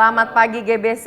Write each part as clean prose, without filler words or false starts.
Selamat pagi GBC.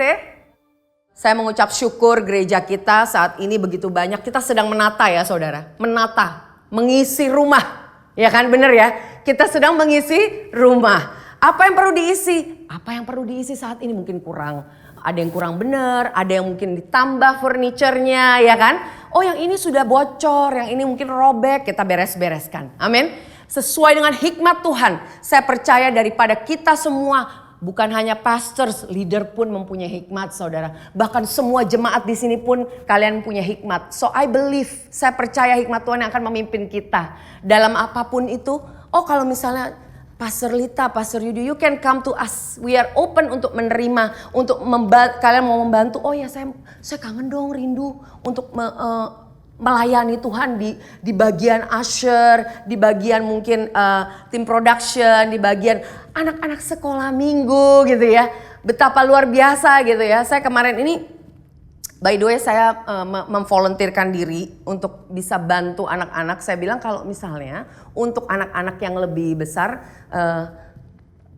Saya mengucap syukur gereja kita saat ini begitu banyak. Kita sedang menata ya saudara. Menata, mengisi rumah. Ya kan benar ya. Kita sedang mengisi rumah. Apa yang perlu diisi? Apa yang perlu diisi saat ini mungkin kurang. Ada yang kurang benar, ada yang mungkin ditambah furniturnya ya kan. Oh yang ini sudah bocor, yang ini mungkin robek, kita beres-bereskan. Amin. Sesuai dengan hikmat Tuhan. Saya percaya daripada kita semua. Bukan hanya pastors, leader pun mempunyai hikmat saudara. Bahkan semua jemaat di sini pun kalian punya hikmat. So I believe, saya percaya hikmat Tuhan yang akan memimpin kita. Dalam apapun itu, oh kalau misalnya Pastor Lita, Pastor Yudi, you can come to us. We are open untuk menerima, untuk kalian mau membantu. Oh ya saya kangen dong, rindu untuk melayani Tuhan di bagian usher, di bagian mungkin tim production, di bagian anak-anak sekolah minggu gitu ya. Betapa luar biasa gitu ya. Saya kemarin ini by the way saya memvolunteerkan diri untuk bisa bantu anak-anak. Saya bilang kalau misalnya untuk anak-anak yang lebih besar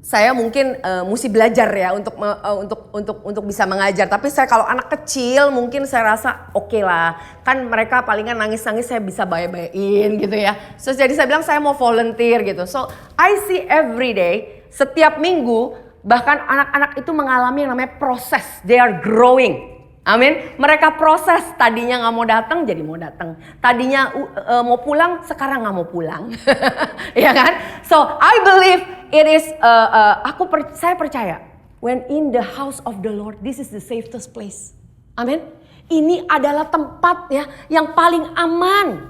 saya mungkin mesti belajar ya untuk bisa mengajar. Tapi saya kalau anak kecil mungkin saya rasa oke lah. Kan mereka palingan nangis-nangis saya bisa baik-baikin gitu ya. So jadi saya bilang saya mau volunteer gitu. So I see every day, setiap minggu bahkan anak-anak itu mengalami yang namanya proses. They are growing. Amin. Mereka proses, tadinya gak mau datang jadi mau datang. Tadinya mau pulang, sekarang gak mau pulang. Ya kan? So I believe it is, saya percaya. When in the house of the Lord, this is the safest place. Amin. Ini adalah tempat ya yang paling aman.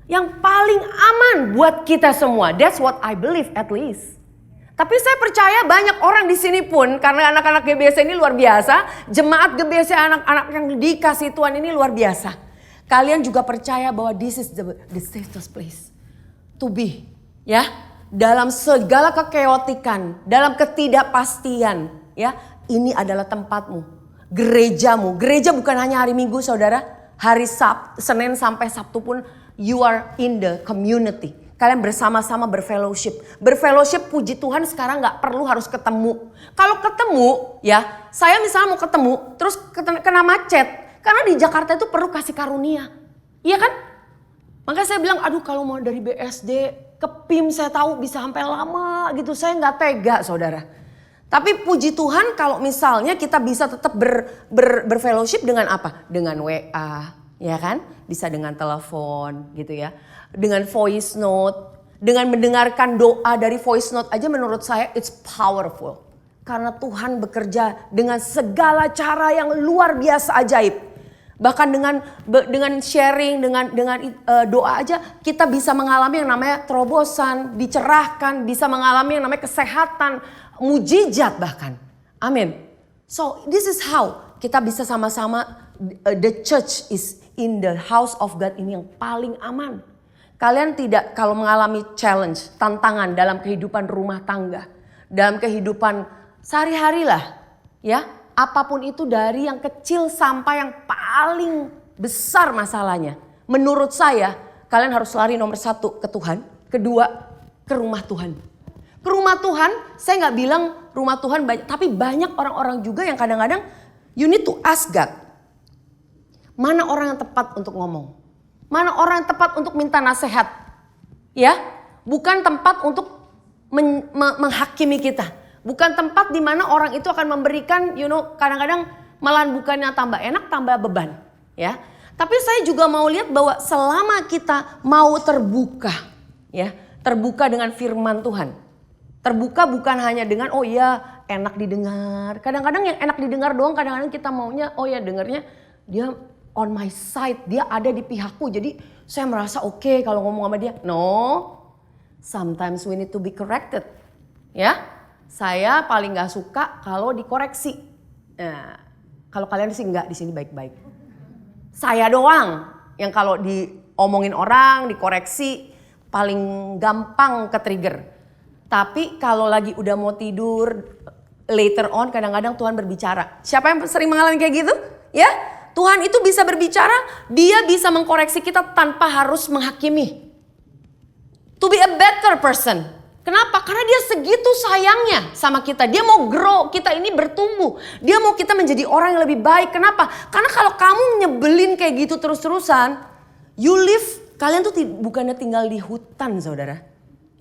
Yang paling aman buat kita semua. That's what I believe at least. Tapi saya percaya banyak orang di sini pun karena anak-anak GBC ini luar biasa, jemaat GBC anak-anak yang dikasih Tuhan ini luar biasa. Kalian juga percaya bahwa this is the safest place to be, ya. Dalam segala kekeotikan, dalam ketidakpastian, ya. Ini adalah tempatmu, gerejamu. Gereja bukan hanya hari Minggu, Saudara. Hari Senin sampai Sabtu pun you are in the community. Kalian bersama-sama berfellowship. Berfellowship puji Tuhan sekarang gak perlu harus ketemu. Kalau ketemu ya, saya misalnya mau ketemu terus kena macet. Karena di Jakarta itu perlu kasih karunia. Iya kan? Makanya saya bilang aduh kalau mau dari BSD ke PIM saya tahu bisa sampai lama gitu. Saya gak tega saudara. Tapi puji Tuhan kalau misalnya kita bisa tetap berfellowship dengan apa? Dengan WA. Ya kan? Bisa dengan telepon gitu ya. Dengan voice note, dengan mendengarkan doa dari voice note aja menurut saya it's powerful. Karena Tuhan bekerja dengan segala cara yang luar biasa ajaib. Bahkan dengan sharing, dengan doa aja kita bisa mengalami yang namanya terobosan, dicerahkan, bisa mengalami yang namanya kesehatan, mujizat bahkan. Amin. So this is how kita bisa sama-sama the church is in the house of God ini yang paling aman. Kalian tidak kalau mengalami challenge, tantangan dalam kehidupan rumah tangga, dalam kehidupan sehari-hari lah, ya apapun itu dari yang kecil sampai yang paling besar masalahnya. Menurut saya kalian harus lari nomor 1 ke Tuhan, kedua ke rumah Tuhan. Ke rumah Tuhan, saya nggak bilang rumah Tuhan banyak, tapi banyak orang-orang juga yang kadang-kadang you need to ask God. Mana orang yang tepat untuk ngomong? Mana orang yang tepat untuk minta nasihat? Ya, bukan tempat untuk menghakimi kita. Bukan tempat di mana orang itu akan memberikan, kadang-kadang malah bukannya tambah enak, tambah beban. Ya, tapi saya juga mau lihat bahwa selama kita mau terbuka, ya, terbuka dengan firman Tuhan. Terbuka bukan hanya dengan oh ya enak didengar. Kadang-kadang yang enak didengar doang, kadang-kadang kita maunya oh ya dengarnya dia on my side, dia ada di pihakku. Jadi saya merasa oke kalau ngomong sama dia. No, sometimes we need to be corrected. Ya, saya paling gak suka kalau dikoreksi. Nah, kalau kalian sih enggak di sini baik-baik. Saya doang yang kalau diomongin orang, dikoreksi paling gampang ke trigger. Tapi kalau lagi udah mau tidur, later on kadang-kadang Tuhan berbicara. Siapa yang sering mengalami kayak gitu? Ya? Tuhan itu bisa berbicara, dia bisa mengkoreksi kita tanpa harus menghakimi. To be a better person. Kenapa? Karena dia segitu sayangnya sama kita. Dia mau grow kita ini bertumbuh. Dia mau kita menjadi orang yang lebih baik. Kenapa? Karena kalau kamu nyebelin kayak gitu terus-terusan, you live, kalian tuh bukannya tinggal di hutan saudara.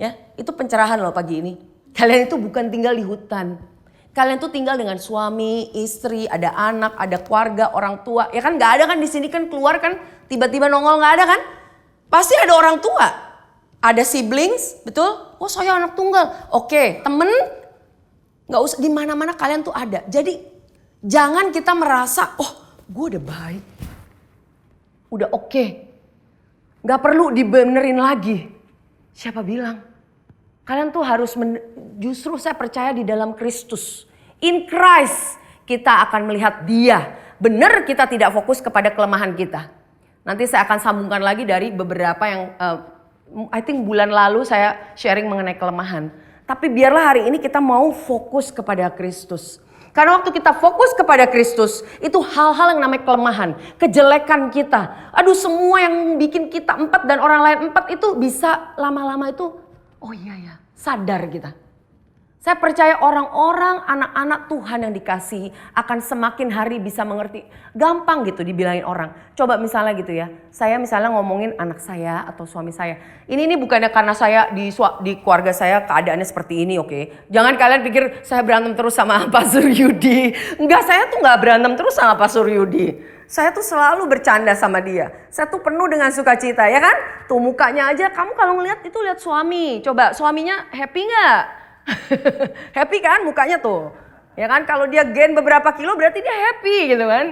Ya, itu pencerahan loh pagi ini. Kalian itu bukan tinggal di hutan. Kalian tuh tinggal dengan suami, istri, ada anak, ada keluarga, orang tua. Ya kan gak ada kan di sini kan keluar kan tiba-tiba nongol gak ada kan? Pasti ada orang tua. Ada siblings, betul? Oh saya anak tunggal. Oke, temen gak usah di mana-mana kalian tuh ada. Jadi jangan kita merasa oh gue udah baik. Udah oke. Gak perlu dibenerin lagi. Siapa bilang? Kalian tuh harus justru saya percaya di dalam Kristus. In Christ kita akan melihat dia. Benar kita tidak fokus kepada kelemahan kita. Nanti saya akan sambungkan lagi dari beberapa yang I think bulan lalu saya sharing mengenai kelemahan. Tapi biarlah hari ini kita mau fokus kepada Kristus. Karena waktu kita fokus kepada Kristus, itu hal-hal yang namanya kelemahan, kejelekan kita. Aduh semua yang bikin kita empat dan orang lain empat itu bisa lama-lama itu oh iya ya, sadar kita. Saya percaya orang-orang, anak-anak Tuhan yang dikasihi akan semakin hari bisa mengerti. Gampang gitu dibilangin orang. Coba misalnya gitu ya, saya misalnya ngomongin anak saya atau suami saya. Ini bukannya karena saya di keluarga saya keadaannya seperti ini, oke. Jangan kalian pikir saya berantem terus sama Pastor Yudi. Enggak, saya tuh gak berantem terus sama Pastor Yudi. Saya tuh selalu bercanda sama dia. Saya tuh penuh dengan sukacita, ya kan? Tuh mukanya aja, kamu kalau ngeliat itu lihat suami. Coba suaminya happy gak? Happy kan mukanya tuh. Ya kan kalau dia gain beberapa kilo berarti dia happy gitu kan.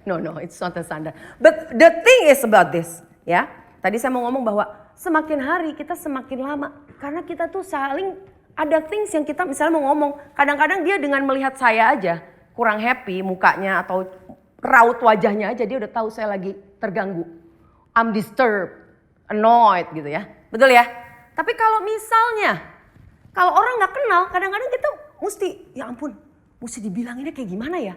No, it's not a standard. But the thing is about this. Ya, tadi saya mau ngomong bahwa semakin hari kita semakin lama. Karena kita tuh saling ada things yang kita misalnya mau ngomong. Kadang-kadang dia dengan melihat saya aja kurang happy mukanya atau raut wajahnya aja dia udah tahu saya lagi terganggu. I'm disturbed, annoyed gitu ya. Betul ya? Tapi kalau misalnya kalau orang gak kenal, kadang-kadang kita mesti, ya ampun, mesti dibilanginnya kayak gimana ya?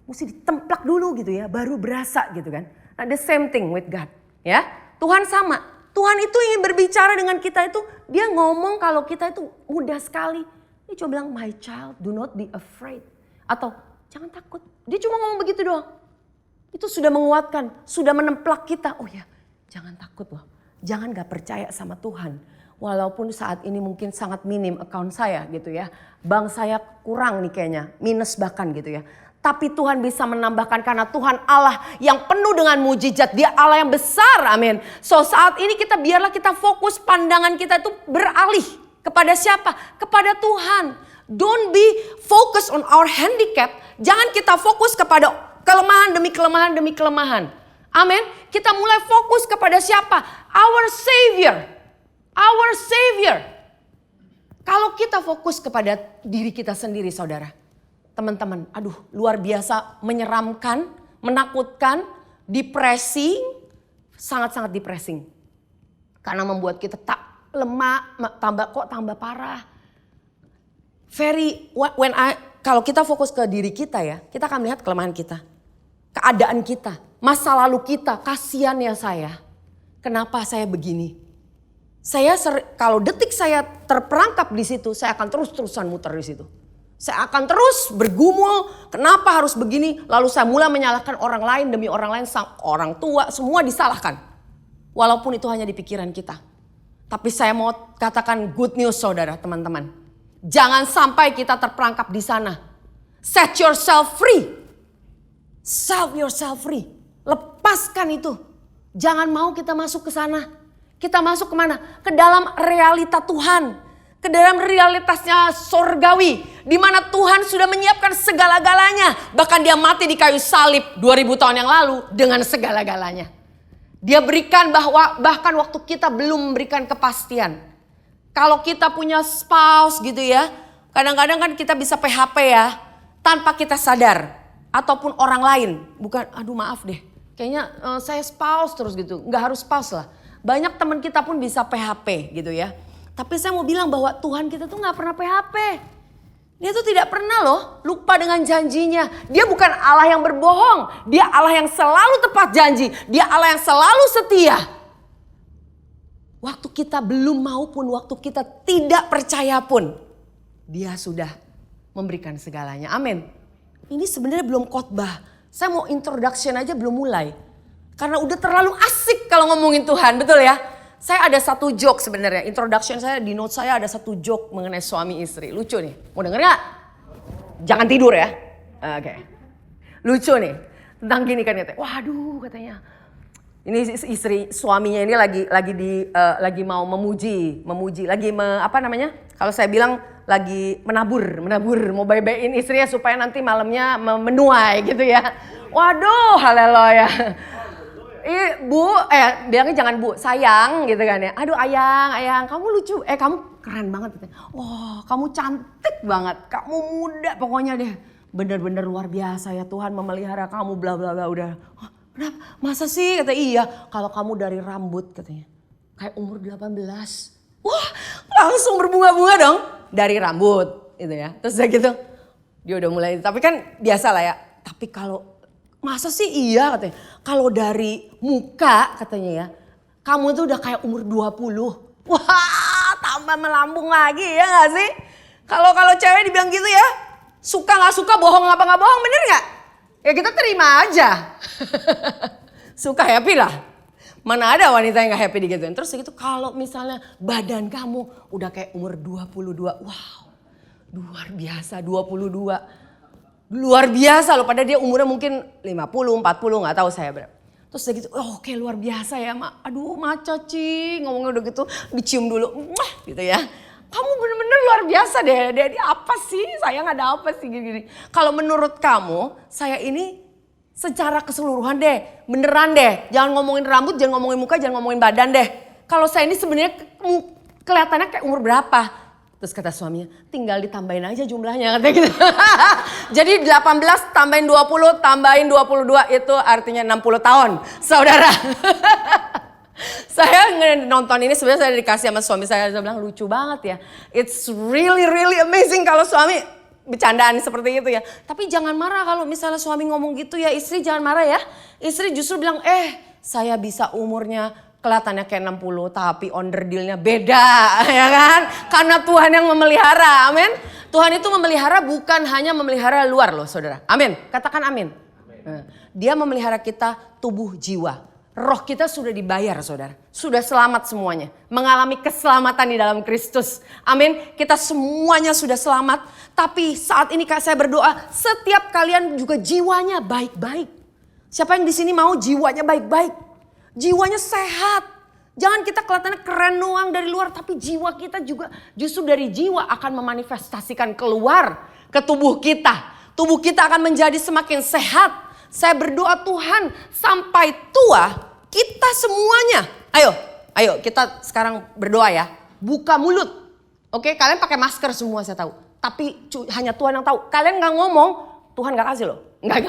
Mesti ditemplak dulu gitu ya, baru berasa gitu kan. Nah, the same thing with God, ya. Tuhan sama, Tuhan itu ingin berbicara dengan kita itu, dia ngomong kalau kita itu mudah sekali. Dia cuma bilang, my child, do not be afraid. Atau, jangan takut. Dia cuma ngomong begitu doang. Itu sudah menguatkan, sudah menemplak kita. Oh ya, jangan takut loh. Jangan gak percaya sama Tuhan. Walaupun saat ini mungkin sangat minim account saya gitu ya. Bank saya kurang nih kayaknya, minus bahkan gitu ya. Tapi Tuhan bisa menambahkan karena Tuhan Allah yang penuh dengan mujizat. Dia Allah yang besar, amin. So saat ini biarlah kita fokus pandangan kita itu beralih. Kepada siapa? Kepada Tuhan. Don't be focus on our handicap. Jangan kita fokus kepada kelemahan demi kelemahan demi kelemahan. Amin. Kita mulai fokus kepada siapa? Our Savior. Our Savior. Kalau kita fokus kepada diri kita sendiri saudara. Teman-teman, aduh luar biasa menyeramkan, menakutkan, depressing, sangat-sangat depressing. Karena membuat kita tak lemah, tambah parah. Kalau kita fokus ke diri kita ya, kita akan melihat kelemahan kita. Keadaan kita, masa lalu kita, kasihan ya saya. Kenapa saya begini? Kalau detik saya terperangkap di situ, saya akan terus-terusan muter di situ. Saya akan terus bergumul, kenapa harus begini? Lalu saya mulai menyalahkan orang lain demi orang lain, orang tua, semua disalahkan. Walaupun itu hanya di pikiran kita. Tapi saya mau katakan good news saudara, teman-teman. Jangan sampai kita terperangkap di sana. Set yourself free. Set yourself free. Lepaskan itu. Jangan mau kita masuk ke sana. Kita masuk kemana? Ke dalam realita Tuhan. Ke dalam realitasnya sorgawi. Di mana Tuhan sudah menyiapkan segala-galanya. Bahkan dia mati di kayu salib 2000 tahun yang lalu dengan segala-galanya. Dia berikan bahkan waktu kita belum memberikan kepastian. Kalau kita punya spouse gitu ya. Kadang-kadang kan kita bisa PHP ya. Tanpa kita sadar. Ataupun orang lain. Bukan aduh maaf deh. Kayaknya saya spouse terus gitu. Nggak harus spouse lah. Banyak teman kita pun bisa PHP gitu ya. Tapi saya mau bilang bahwa Tuhan kita tuh gak pernah PHP. Dia tuh tidak pernah loh lupa dengan janjinya. Dia bukan Allah yang berbohong. Dia Allah yang selalu tepat janji. Dia Allah yang selalu setia. Waktu kita belum maupun waktu kita tidak percaya pun, Dia sudah memberikan segalanya. Amin. Ini sebenarnya belum khotbah. Saya mau introduction aja belum mulai. Karena udah terlalu asik kalau ngomongin Tuhan, betul ya? Saya ada satu joke sebenarnya. Introduction saya di note saya ada satu joke mengenai suami istri. Lucu nih. Mau denger gak? Jangan tidur ya. Oke. Lucu nih. Tentang gini kan katanya. Waduh katanya. Ini istri suaminya ini lagi mau memuji, apa namanya? Kalau saya bilang lagi menabur, mau bebe-bein istrinya supaya nanti malamnya menuai gitu ya. Waduh, haleluya. Bilangnya jangan bu, sayang gitu kan ya. Aduh ayang, kamu lucu, kamu keren banget. Wah, kamu cantik banget, kamu muda pokoknya deh. Bener-bener luar biasa ya Tuhan memelihara kamu bla bla bla udah. Kenapa? Masa sih? Kata iya, kalau kamu dari rambut katanya. Kayak umur 18. Wah langsung berbunga-bunga dong. Dari rambut gitu ya. Terus udah gitu dia udah mulai. Tapi kan biasa lah ya. Tapi kalau masa sih iya katanya. Kalau dari muka katanya ya. Kamu tuh udah kayak umur 20. Wah tambah melambung lagi ya gak sih? Kalau cewek dibilang gitu ya. Suka gak suka, bohong apa gak bohong, bener gak? Ya kita terima aja. Suka happy lah. Mana ada wanita yang gak happy digituin. Terus gitu kalau misalnya badan kamu udah kayak umur 22. Wow luar biasa 22. Luar biasa loh. Padahal dia umurnya mungkin 50, 40 gak tahu saya berapa. Terus gitu oke luar biasa ya mak. Aduh maca Ci. Ngomongnya udah gitu dicium dulu. Gitu ya. Kamu bener-bener luar biasa deh. Dia apa sih? Sayang ada apa sih gini-gini. Kalau menurut kamu, saya ini secara keseluruhan deh. Beneran deh. Jangan ngomongin rambut, jangan ngomongin muka, jangan ngomongin badan deh. Kalau saya ini sebenarnya kelihatannya kayak umur berapa? Terus kata suaminya, tinggal ditambahin aja jumlahnya. Katanya gitu. Jadi 18 tambahin 20, tambahin 22 itu artinya 60 tahun. Saudara. Saya nonton ini sebenarnya saya dikasih sama suami saya bilang lucu banget ya. It's really amazing kalau suami bercandaan seperti itu ya. Tapi jangan marah kalau misalnya suami ngomong gitu ya. Istri jangan marah ya. Istri justru bilang saya bisa umurnya kelihatannya kayak 60 tapi onderdilnya beda ya kan. Karena Tuhan yang memelihara, amin. Tuhan itu memelihara bukan hanya memelihara luar loh saudara. Amin, katakan amin. Dia memelihara kita tubuh jiwa. Roh kita sudah dibayar saudara. Sudah selamat semuanya. Mengalami keselamatan di dalam Kristus. Amin. Kita semuanya sudah selamat. Tapi saat ini saya berdoa. Setiap kalian juga jiwanya baik-baik. Siapa yang di sini mau jiwanya baik-baik. Jiwanya sehat. Jangan kita kelihatannya keren doang dari luar. Tapi jiwa kita juga justru dari jiwa akan memanifestasikan keluar ke tubuh kita. Tubuh kita akan menjadi semakin sehat. Saya berdoa Tuhan sampai tua. Kita semuanya, ayo kita sekarang berdoa ya. Buka mulut, oke? Kalian pakai masker semua saya tahu. Tapi hanya Tuhan yang tahu. Kalian nggak ngomong, Tuhan nggak kasih loh. Nggak.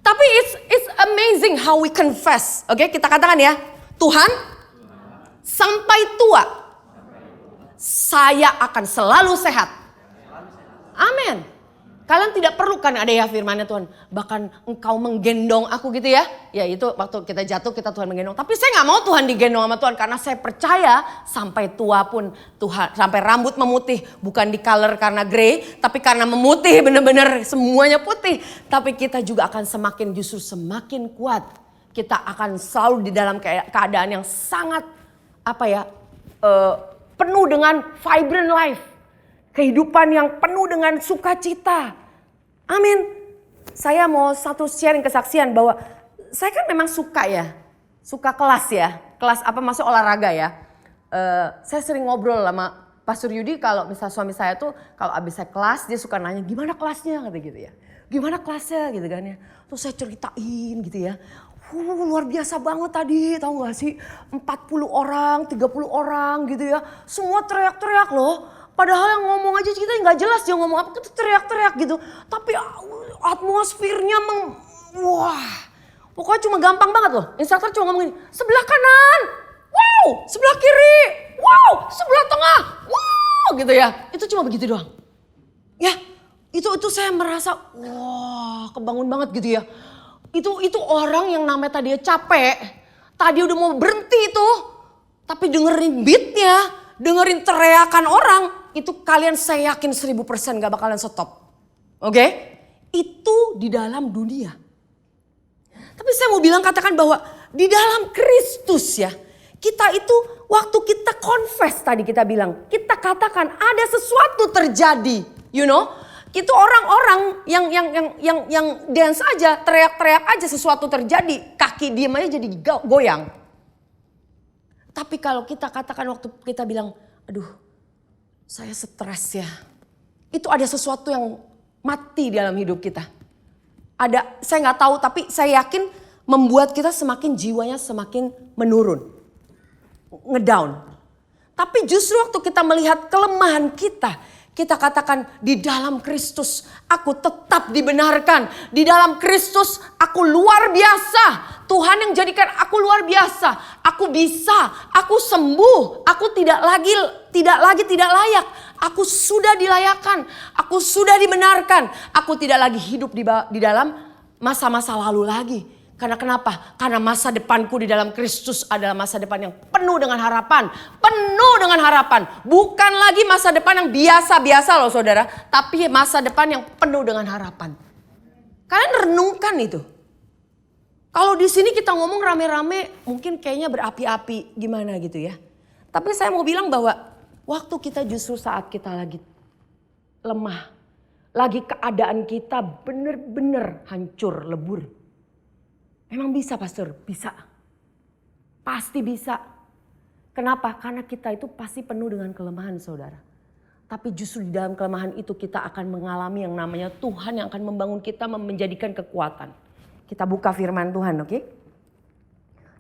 Tapi it's amazing how we confess, oke? Kita katakan ya, Tuhan, sampai tua, saya akan selalu sehat. Amin. Kalian tidak perlu kan ada ya firmannya Tuhan. Bahkan engkau menggendong aku gitu ya. Ya itu waktu kita jatuh kita Tuhan menggendong. Tapi saya gak mau Tuhan digendong sama Tuhan. Karena saya percaya sampai tua pun Tuhan. Sampai rambut memutih. Bukan di color karena grey. Tapi karena memutih benar-benar semuanya putih. Tapi kita juga akan justru semakin kuat. Kita akan selalu di dalam keadaan yang sangat penuh dengan vibrant life. Kehidupan yang penuh dengan sukacita. Amin. Saya mau satu sharing kesaksian bahwa saya kan memang suka ya. Suka kelas ya. Kelas apa maksud olahraga ya. Saya sering ngobrol sama Pastor Yudi kalau misal suami saya tuh kalau abis saya kelas dia suka nanya gimana kelasnya kata gitu ya. Gimana kelasnya gitu kan ya. Terus saya ceritain gitu ya. Luar biasa banget tadi tahu gak sih. 40 orang, 30 orang gitu ya. Semua teriak-teriak loh. Padahal yang ngomong aja kita nggak jelas dia ngomong apa, kita teriak-teriak gitu. Tapi atmosfernya wah, pokoknya cuma gampang banget loh. Instruktur cuma ngomongin sebelah kanan, wow, sebelah kiri, wow, sebelah tengah, wow, gitu ya. Itu cuma begitu doang. Ya, itu saya merasa wah, kebangun banget gitu ya. Itu orang yang namanya tadi capek, tadi udah mau berhenti tuh. Tapi dengerin beatnya, dengerin teriakan orang, itu kalian saya yakin 1000% gak bakalan stop. Oke? Itu di dalam dunia. Tapi saya mau bilang katakan bahwa di dalam Kristus ya, kita itu waktu kita confess tadi kita bilang, kita katakan ada sesuatu terjadi, you know? Itu orang-orang yang dance aja, teriak-teriak aja sesuatu terjadi, kaki diem aja jadi goyang. Tapi kalau kita katakan waktu kita bilang, aduh saya stres ya. Itu ada sesuatu yang mati dalam hidup kita. Ada, saya nggak tahu tapi saya yakin membuat kita semakin jiwanya semakin menurun. Ngedown. Tapi justru waktu kita melihat kelemahan kita katakan di dalam Kristus aku tetap dibenarkan. Di dalam Kristus aku luar biasa. Tuhan yang jadikan aku luar biasa. Aku bisa, aku sembuh, aku tidak lagi tidak layak. Aku sudah dilayakkan, aku sudah dibenarkan. Aku tidak lagi hidup di dalam masa-masa lalu lagi. Karena kenapa? Karena masa depanku di dalam Kristus adalah masa depan yang penuh dengan harapan. Penuh dengan harapan. Bukan lagi masa depan yang biasa-biasa loh saudara. Tapi masa depan yang penuh dengan harapan. Kalian renungkan itu. Kalau di sini kita ngomong rame-rame mungkin kayaknya berapi-api gimana gitu ya. Tapi saya mau bilang bahwa waktu kita justru saat kita lagi lemah. Lagi keadaan kita benar-benar hancur, lebur. Emang bisa pastor? Bisa. Pasti bisa. Kenapa? Karena kita itu pasti penuh dengan kelemahan saudara. Tapi justru di dalam kelemahan itu kita akan mengalami yang namanya Tuhan yang akan membangun kita menjadikan kekuatan. Kita buka firman Tuhan, oke?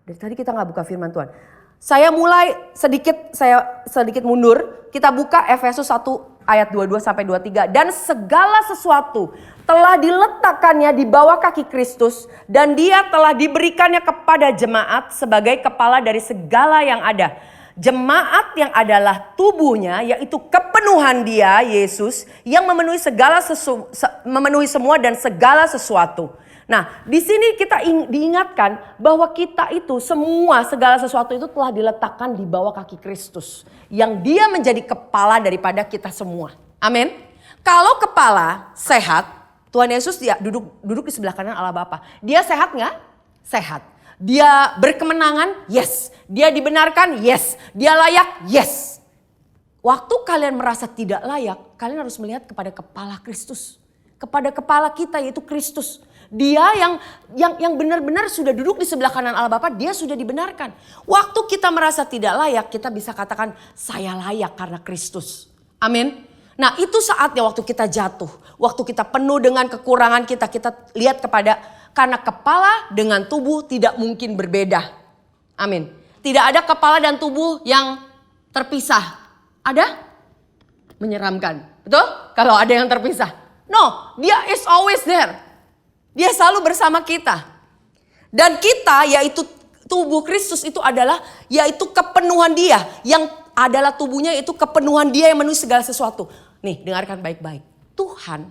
Dari tadi kita gak buka firman Tuhan. Saya mulai sedikit mundur. Kita buka Efesus 1 ayat 22 sampai 23. Dan segala sesuatu telah diletakkannya di bawah kaki Kristus dan dia telah diberikannya kepada jemaat sebagai kepala dari segala yang ada. Jemaat yang adalah tubuhnya yaitu kepenuhan dia Yesus yang memenuhi memenuhi semua dan segala sesuatu. Nah, di sini kita diingatkan bahwa kita itu semua segala sesuatu itu telah diletakkan di bawah kaki Kristus yang dia menjadi kepala daripada kita semua. Amin. Kalau kepala sehat, Tuhan Yesus dia duduk di sebelah kanan Allah Bapa. Dia sehat nggak? Sehat. Dia berkemenangan? Yes. Dia dibenarkan? Yes. Dia layak? Yes. Waktu kalian merasa tidak layak, kalian harus melihat kepada kepala Kristus. Kepada kepala kita yaitu Kristus. Dia yang benar-benar sudah duduk di sebelah kanan Allah Bapa, dia sudah dibenarkan. Waktu kita merasa tidak layak, kita bisa katakan saya layak karena Kristus. Amin. Nah itu saatnya waktu kita jatuh. Waktu kita penuh dengan kekurangan kita lihat kepada karena kepala dengan tubuh tidak mungkin berbeda. Amin. Tidak ada kepala dan tubuh yang terpisah. Ada? Menyeramkan. Betul? Kalau ada yang terpisah. No, dia is always there. Dia selalu bersama kita. Dan kita yaitu tubuh Kristus itu adalah yaitu kepenuhan dia. Yang adalah tubuhnya itu kepenuhan dia yang memenuhi segala sesuatu. Nih dengarkan baik-baik. Tuhan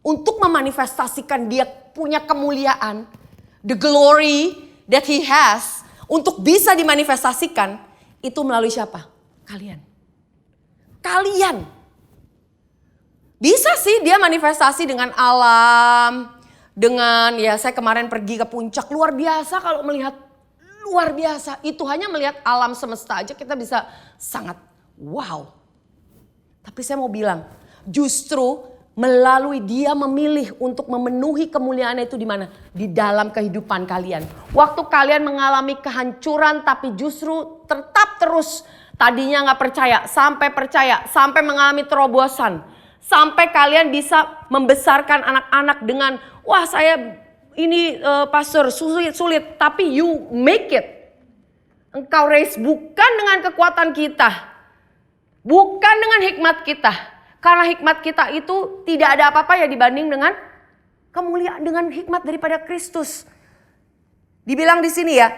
untuk memanifestasikan dia punya kemuliaan. The glory that he has. Untuk bisa dimanifestasikan itu melalui siapa? Kalian. Kalian. Bisa sih dia manifestasi dengan alam. Dengan ya saya kemarin pergi ke puncak luar biasa kalau melihat. Luar biasa, itu hanya melihat alam semesta aja kita bisa sangat wow. Tapi saya mau bilang, justru melalui dia memilih untuk memenuhi kemuliaan itu di mana? Di dalam kehidupan kalian. Waktu kalian mengalami kehancuran tapi justru tetap terus tadinya gak percaya, sampai mengalami terobosan. Sampai kalian bisa membesarkan anak-anak dengan, wah saya ini pastor sulit tapi you make it. Engkau raise bukan dengan kekuatan kita. Bukan dengan hikmat kita. Karena hikmat kita itu tidak ada apa-apa ya dibanding dengan kemuliaan dengan hikmat daripada Kristus. Dibilang di sini ya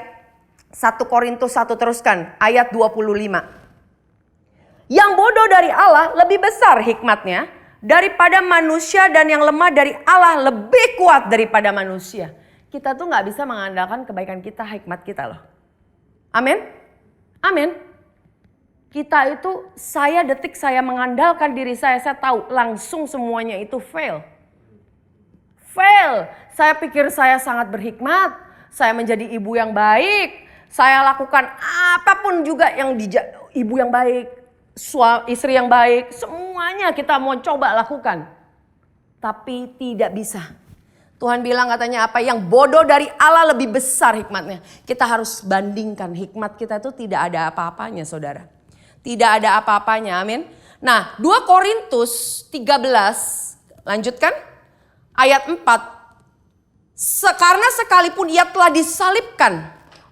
1 Korintus 1 teruskan ayat 25. Yang bodoh dari Allah lebih besar hikmatnya daripada manusia dan yang lemah dari Allah lebih kuat daripada manusia. Kita tuh gak bisa mengandalkan kebaikan kita, hikmat kita loh. Amin? Amin. Kita itu, saya mengandalkan diri saya tahu langsung semuanya itu fail. Fail. Saya pikir saya sangat berhikmat, saya menjadi ibu yang baik, saya lakukan apapun juga yang ibu yang baik, istri yang baik, semuanya kita mau coba lakukan. Tapi tidak bisa. Tuhan bilang katanya apa? Yang bodoh dari Allah lebih besar hikmatnya. Kita harus bandingkan, hikmat kita itu tidak ada apa-apanya saudara. Tidak ada apa-apanya, amin. Nah 2 Korintus 13, lanjutkan. Ayat 4. Karena sekalipun ia telah disalibkan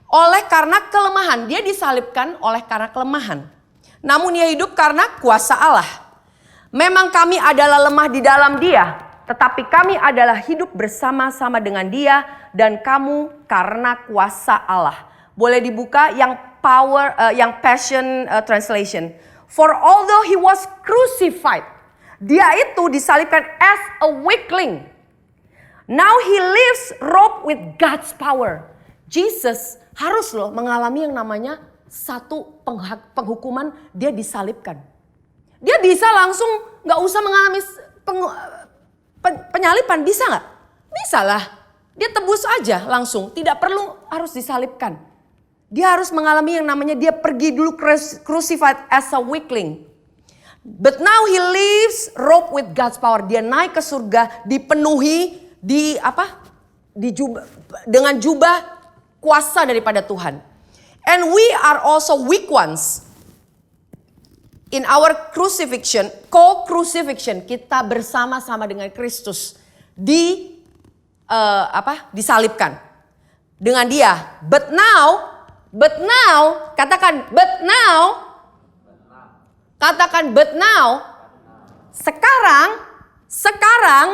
oleh karena kelemahan. Dia disalibkan oleh karena kelemahan. Namun ia hidup karena kuasa Allah. Memang kami adalah lemah di dalam dia. Tetapi kami adalah hidup bersama-sama dengan dia. Dan kamu karena kuasa Allah. Boleh dibuka yang yang Passion Translation. For although he was crucified. Dia itu disalibkan as a weakling. Now he lives robed with God's power. Jesus harus loh mengalami yang namanya satu penghukuman, dia disalibkan. Dia bisa langsung gak usah mengalami penyalipan, bisa gak? Bisa lah. Dia tebus aja langsung, tidak perlu harus disalibkan. Dia harus mengalami yang namanya dia pergi dulu crucified as a weakling. But now he lives robed with God's power. Dia naik ke surga dipenuhi dengan jubah kuasa daripada Tuhan. And we are also weak ones. In our crucifixion, co-crucifixion, kita bersama-sama dengan Kristus disalibkan dengan dia. But now, katakan but now, sekarang,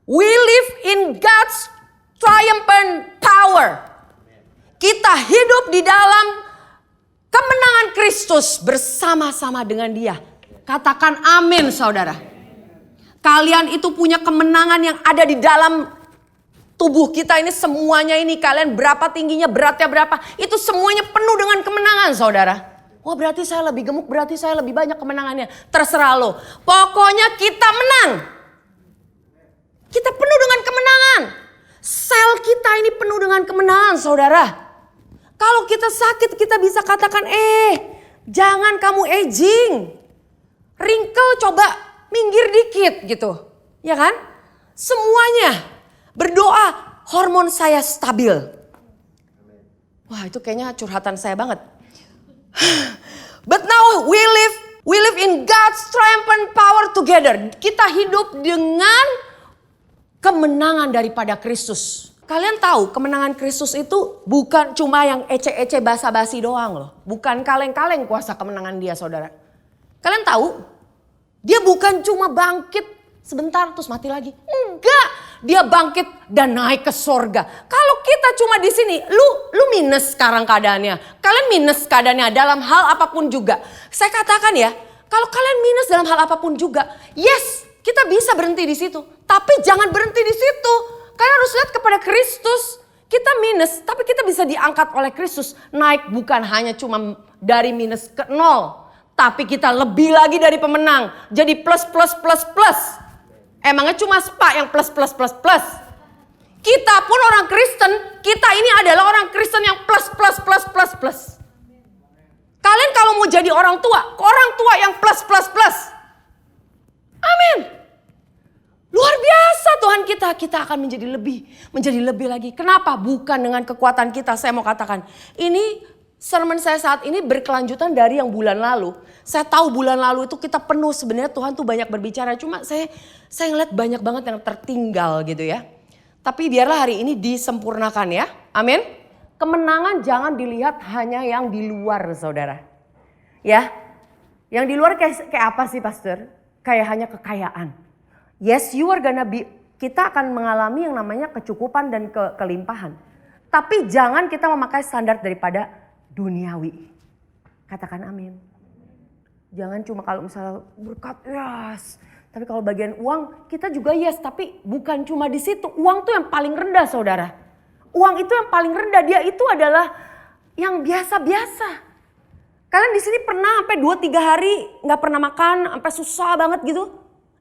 we live in God's triumphant power. Kita hidup di dalam kemenangan Kristus bersama-sama dengan dia. Katakan amin saudara. Kalian itu punya kemenangan yang ada di dalam tubuh kita ini, semuanya ini. Kalian berapa tingginya, beratnya berapa. Itu semuanya penuh dengan kemenangan saudara. Wah berarti saya lebih gemuk, berarti saya lebih banyak kemenangannya. Terserah lo. Pokoknya kita menang. Kita penuh dengan kemenangan. Sel kita ini penuh dengan kemenangan saudara. Kalau kita sakit kita bisa katakan jangan kamu aging. Wrinkle coba minggir dikit gitu. Ya kan? Semuanya. Berdoa, hormon saya stabil. Wah itu kayaknya curhatan saya banget. But now we live in God's triumphant power together. Kita hidup dengan kemenangan daripada Kristus. Kalian tahu kemenangan Kristus itu bukan cuma yang ece-ece basa-basi doang loh. Bukan kaleng-kaleng kuasa kemenangan dia saudara. Kalian tahu? Dia bukan cuma bangkit sebentar terus mati lagi. Enggak. Dia bangkit dan naik ke sorga. Kalau kita cuma di sini, lu minus sekarang keadaannya. Kalian minus keadaannya dalam hal apapun juga. Saya katakan ya, kalau kalian minus dalam hal apapun juga, yes, kita bisa berhenti di situ. Tapi jangan berhenti di situ. Kalian harus lihat kepada Kristus. Kita minus, tapi kita bisa diangkat oleh Kristus. Naik bukan hanya cuma dari minus ke 0. Tapi kita lebih lagi dari pemenang. Jadi plus. Emangnya cuma spa yang plus. Kita pun orang Kristen, kita ini adalah orang Kristen yang plus. Kalian kalau mau jadi orang tua yang plus. Amin. Luar biasa Tuhan kita akan menjadi lebih lagi. Kenapa? Bukan dengan kekuatan kita. Saya mau katakan, ini sermon saya saat ini berkelanjutan dari yang bulan lalu. Saya tahu bulan lalu itu kita penuh sebenarnya Tuhan tuh banyak berbicara. Cuma saya ngeliat banyak banget yang tertinggal gitu ya. Tapi biarlah hari ini disempurnakan ya. Amin. Kemenangan jangan dilihat hanya yang di luar saudara. Ya. Yang di luar kayak apa sih pastor? Kayak hanya kekayaan. Yes you are gonna be. Kita akan mengalami yang namanya kecukupan dan kelimpahan. Tapi jangan kita memakai standar daripada duniawi. Katakan amin. Jangan cuma kalau misalnya berkat yes. Tapi kalau bagian uang kita juga yes. Tapi bukan cuma di situ. Uang tuh yang paling rendah saudara. Uang itu yang paling rendah. Dia itu adalah yang biasa-biasa. Kalian di sini pernah sampai 2-3 hari nggak pernah makan, sampai susah banget gitu?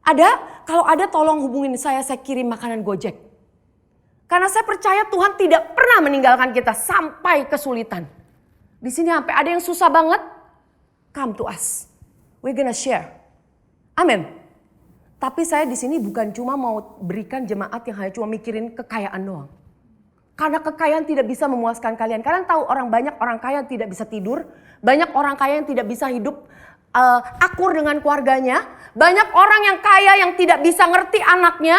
Ada? Kalau ada tolong hubungin saya kirim makanan Gojek. Karena saya percaya Tuhan tidak pernah meninggalkan kita sampai kesulitan. Di sini sampai ada yang susah banget, come to us. We're gonna share. Amin. Tapi saya di sini bukan cuma mau berikan jemaat yang hanya cuma mikirin kekayaan doang. Karena kekayaan tidak bisa memuaskan kalian. Kalian tahu banyak orang kaya yang tidak bisa tidur. Banyak orang kaya yang tidak bisa hidup akur dengan keluarganya. Banyak orang yang kaya yang tidak bisa ngerti anaknya.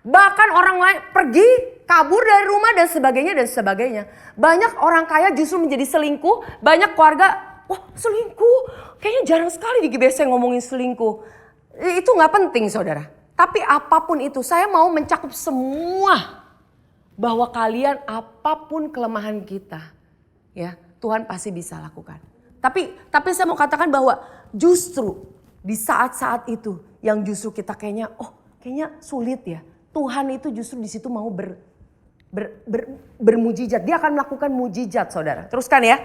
Bahkan orang lain pergi, kabur dari rumah dan sebagainya dan sebagainya. Banyak orang kaya justru menjadi selingkuh. Banyak keluarga, wah selingkuh. Kayaknya jarang sekali di GBC ngomongin selingkuh. Itu gak penting saudara. Tapi apapun itu saya mau mencakup semua. Bahwa kalian apapun kelemahan kita, ya Tuhan pasti bisa lakukan. Tapi saya mau katakan bahwa justru di saat-saat itu yang justru kita kayaknya sulit ya. Tuhan itu justru di situ mau bermujizat. Dia akan melakukan mujizat saudara. Teruskan ya.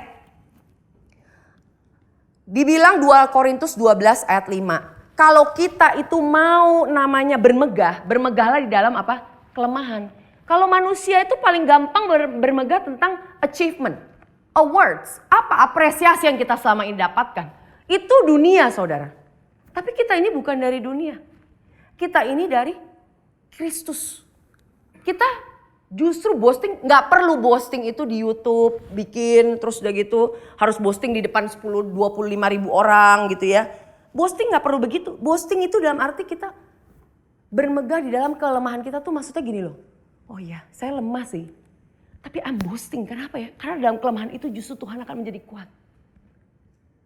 Dibilang 2 Korintus 12 ayat 5. Kalau kita itu mau namanya bermegahlah di dalam apa? Kelemahan. Kalau manusia itu paling gampang bermegah tentang achievement, awards, apa apresiasi yang kita selama ini dapatkan. Itu dunia saudara. Tapi kita ini bukan dari dunia. Kita ini dari Kristus. Kita justru boasting, gak perlu boasting itu di YouTube, bikin terus udah gitu harus boasting di depan 10-25 ribu orang gitu ya. Boasting gak perlu begitu. Boasting itu dalam arti kita bermegah di dalam kelemahan kita tuh maksudnya gini loh. Oh iya, saya lemah sih. Tapi I'm boasting. Kenapa ya? Karena dalam kelemahan itu justru Tuhan akan menjadi kuat.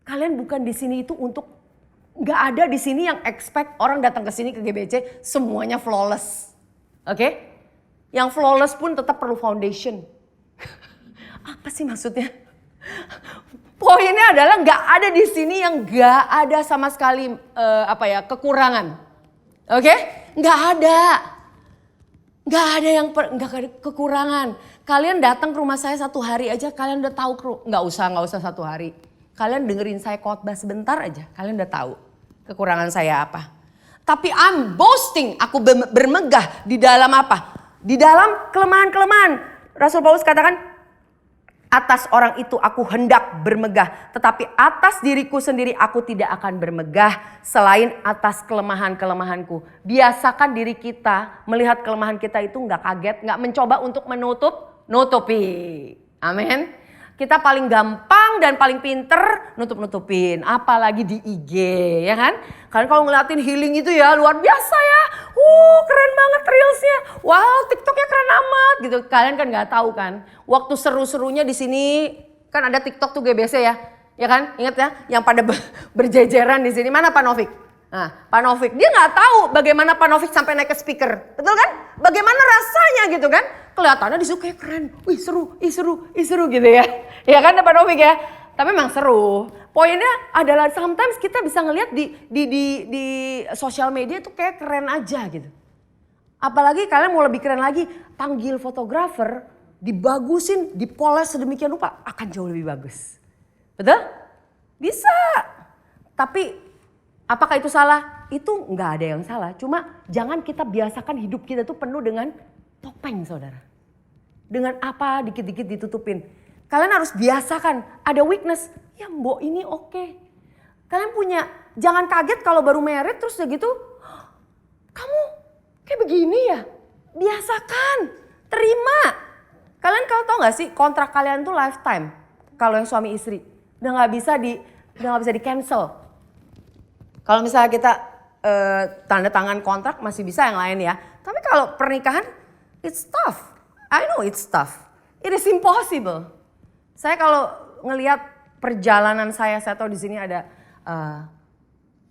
Kalian bukan di sini itu untuk, nggak ada di sini yang expect orang datang ke sini ke GBC semuanya flawless. Oke? Yang flawless pun tetap perlu foundation. Apa sih maksudnya? Poinnya adalah nggak ada di sini yang nggak ada sama sekali kekurangan. Oke? Nggak ada. Gak ada kekurangan. Kalian datang ke rumah saya 1 hari aja kalian udah tahu. Gak usah 1 hari. Kalian dengerin saya khotbah sebentar aja. Kalian udah tahu kekurangan saya apa. Tapi I'm boasting. Aku bermegah di dalam apa? Di dalam kelemahan-kelemahan. Rasul Paulus katakan, atas orang itu aku hendak bermegah. Tetapi atas diriku sendiri aku tidak akan bermegah selain atas kelemahan-kelemahanku. Biasakan diri kita melihat kelemahan kita itu gak kaget, gak mencoba untuk nutupi. Amin. Kita paling gampang dan paling pinter nutup-nutupin. Apalagi di IG ya kan. Kalian kalau ngeliatin healing itu ya luar biasa ya. Keren banget reelsnya. Wow, TikToknya keren amat gitu. Kalian kan nggak tahu kan. Waktu seru-serunya di sini kan ada TikTok tuh GBC ya. Ya kan? Ingat ya yang pada berjejeran di sini. Mana Pak Novik? Nah, Pak Novik dia nggak tahu bagaimana Pak Novik sampai naik ke speaker. Betul kan? Bagaimana rasanya gitu kan? Kelihatannya disitu kayak keren. Wih seru gitu ya. Ya kan Pak Novik ya. Tapi memang seru. Poinnya adalah sometimes kita bisa ngelihat di sosial media tuh kayak keren aja gitu. Apalagi kalian mau lebih keren lagi, panggil fotografer, dibagusin, dipoles sedemikian rupa akan jauh lebih bagus. Betul? Bisa. Tapi apakah itu salah? Itu nggak ada yang salah. Cuma jangan kita biasakan hidup kita tuh penuh dengan topeng saudara. Dengan apa dikit-dikit ditutupin. Kalian harus biasakan ada weakness. Ya mbok ini oke. Kalian punya, jangan kaget kalau baru married terus udah gitu. Kamu kayak begini ya. Biasakan, terima. Kalian kalau tau gak sih kontrak kalian tuh lifetime. Kalau yang suami istri. Udah gak bisa di cancel. Kalau misalnya kita tanda tangan kontrak masih bisa yang lain ya. Tapi kalau pernikahan it's tough. I know it's tough. It is impossible. Saya kalau ngelihat perjalanan saya tahu di sini ada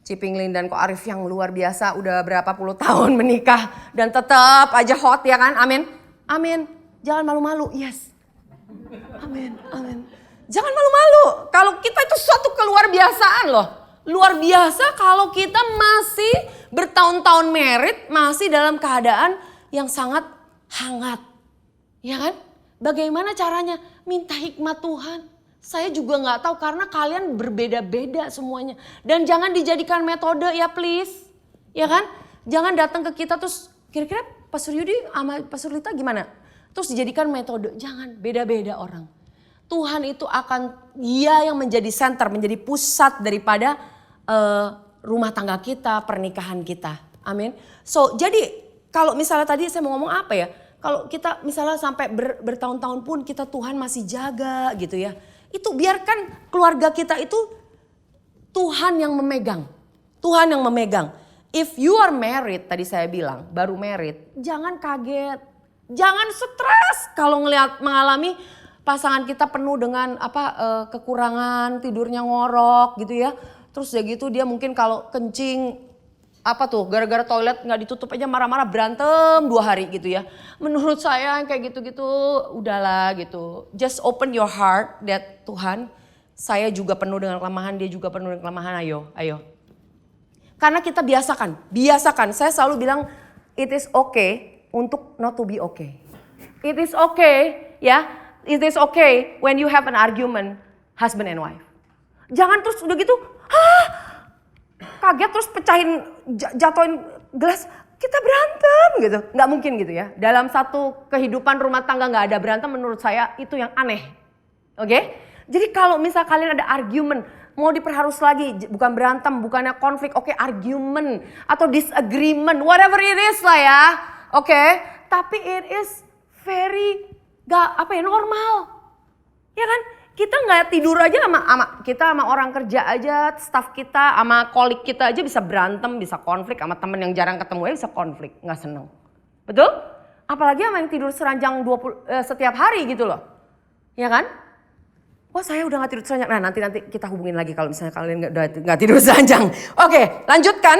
Cipinglin dan Ko Arif yang luar biasa. Udah berapa puluh tahun menikah dan tetap aja hot ya kan? Amin. Amin. Jangan malu-malu. Yes. Amin. Amin. Jangan malu-malu. Kalau kita itu suatu keluar biasaan loh. Luar biasa kalau kita masih bertahun-tahun married, masih dalam keadaan yang sangat hangat. Ya kan? Bagaimana caranya? Minta hikmat Tuhan. Saya juga nggak tahu karena kalian berbeda-beda semuanya. Dan jangan dijadikan metode ya please. Ya kan? Jangan datang ke kita terus kira-kira Pastor Yudi sama Pastor Lita gimana? Terus dijadikan metode. Jangan, beda-beda orang. Tuhan itu akan dia yang menjadi center, menjadi pusat daripada rumah tangga kita, pernikahan kita. Amin. So jadi kalau misalnya tadi saya mau ngomong apa ya? Kalau kita misalnya sampai bertahun-tahun pun kita Tuhan masih jaga gitu ya. Itu biarkan keluarga kita itu Tuhan yang memegang. Tuhan yang memegang. If you are married, tadi saya bilang baru married, jangan kaget. Jangan stres kalau mengalami pasangan kita penuh dengan kekurangan, tidurnya ngorok gitu ya. Terus ya gitu dia mungkin kalau kencing gara-gara toilet nggak ditutup aja marah-marah berantem 2 hari gitu ya. Menurut saya kayak gitu-gitu udahlah gitu. Just open your heart that Tuhan saya juga penuh dengan kelemahan, dia juga penuh dengan kelemahan, ayo. Karena kita biasakan. Saya selalu bilang it is okay untuk not to be okay. It is okay ya, it is okay when you have an argument husband and wife. Jangan terus udah gitu, kaget terus jatuhin gelas, kita berantem gitu. Nggak mungkin gitu ya. Dalam satu kehidupan rumah tangga nggak ada berantem menurut saya itu yang aneh. Oke? Jadi kalau misal kalian ada argument, mau diperharus lagi, bukan berantem, bukannya konflik, oke, argument atau disagreement, whatever it is lah ya. Oke? Tapi it is very normal. Ya kan? Kita nggak tidur aja sama orang kerja aja, staff kita, sama kolik kita aja bisa berantem, bisa konflik, sama temen yang jarang ketemu aja bisa konflik, nggak seneng. Betul? Apalagi sama yang tidur seranjang setiap hari gitu loh. Ya kan? Wah saya udah gak tidur seranjang. Nah nanti kita hubungin lagi kalau misalnya kalian gak tidur seranjang. Oke, lanjutkan.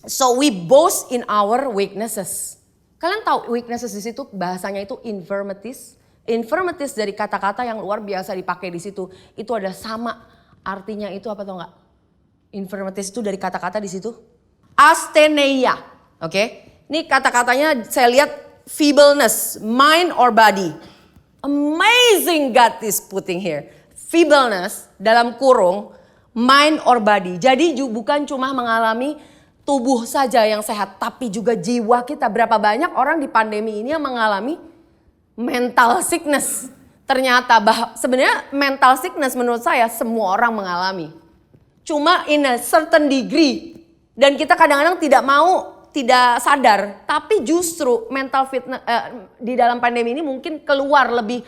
So we boast in our weaknesses. Kalian tahu weaknesses di situ bahasanya itu infirmities. Infirmities dari kata-kata yang luar biasa dipakai di situ. Itu ada sama artinya itu apa tau gak? Infirmities itu dari kata-kata di situ. Asthenia. Oke. Ini kata-katanya saya lihat feebleness, mind or body. Amazing God is putting here. Feebleness dalam kurung mind or body. Jadi bukan cuma mengalami tubuh saja yang sehat, tapi juga jiwa kita. Berapa banyak orang di pandemi ini yang mengalami mental sickness. Ternyata sebenarnya mental sickness menurut saya semua orang mengalami. Cuma in a certain degree. Dan kita kadang-kadang tidak sadar, tapi justru mental fitness di dalam pandemi ini mungkin keluar lebih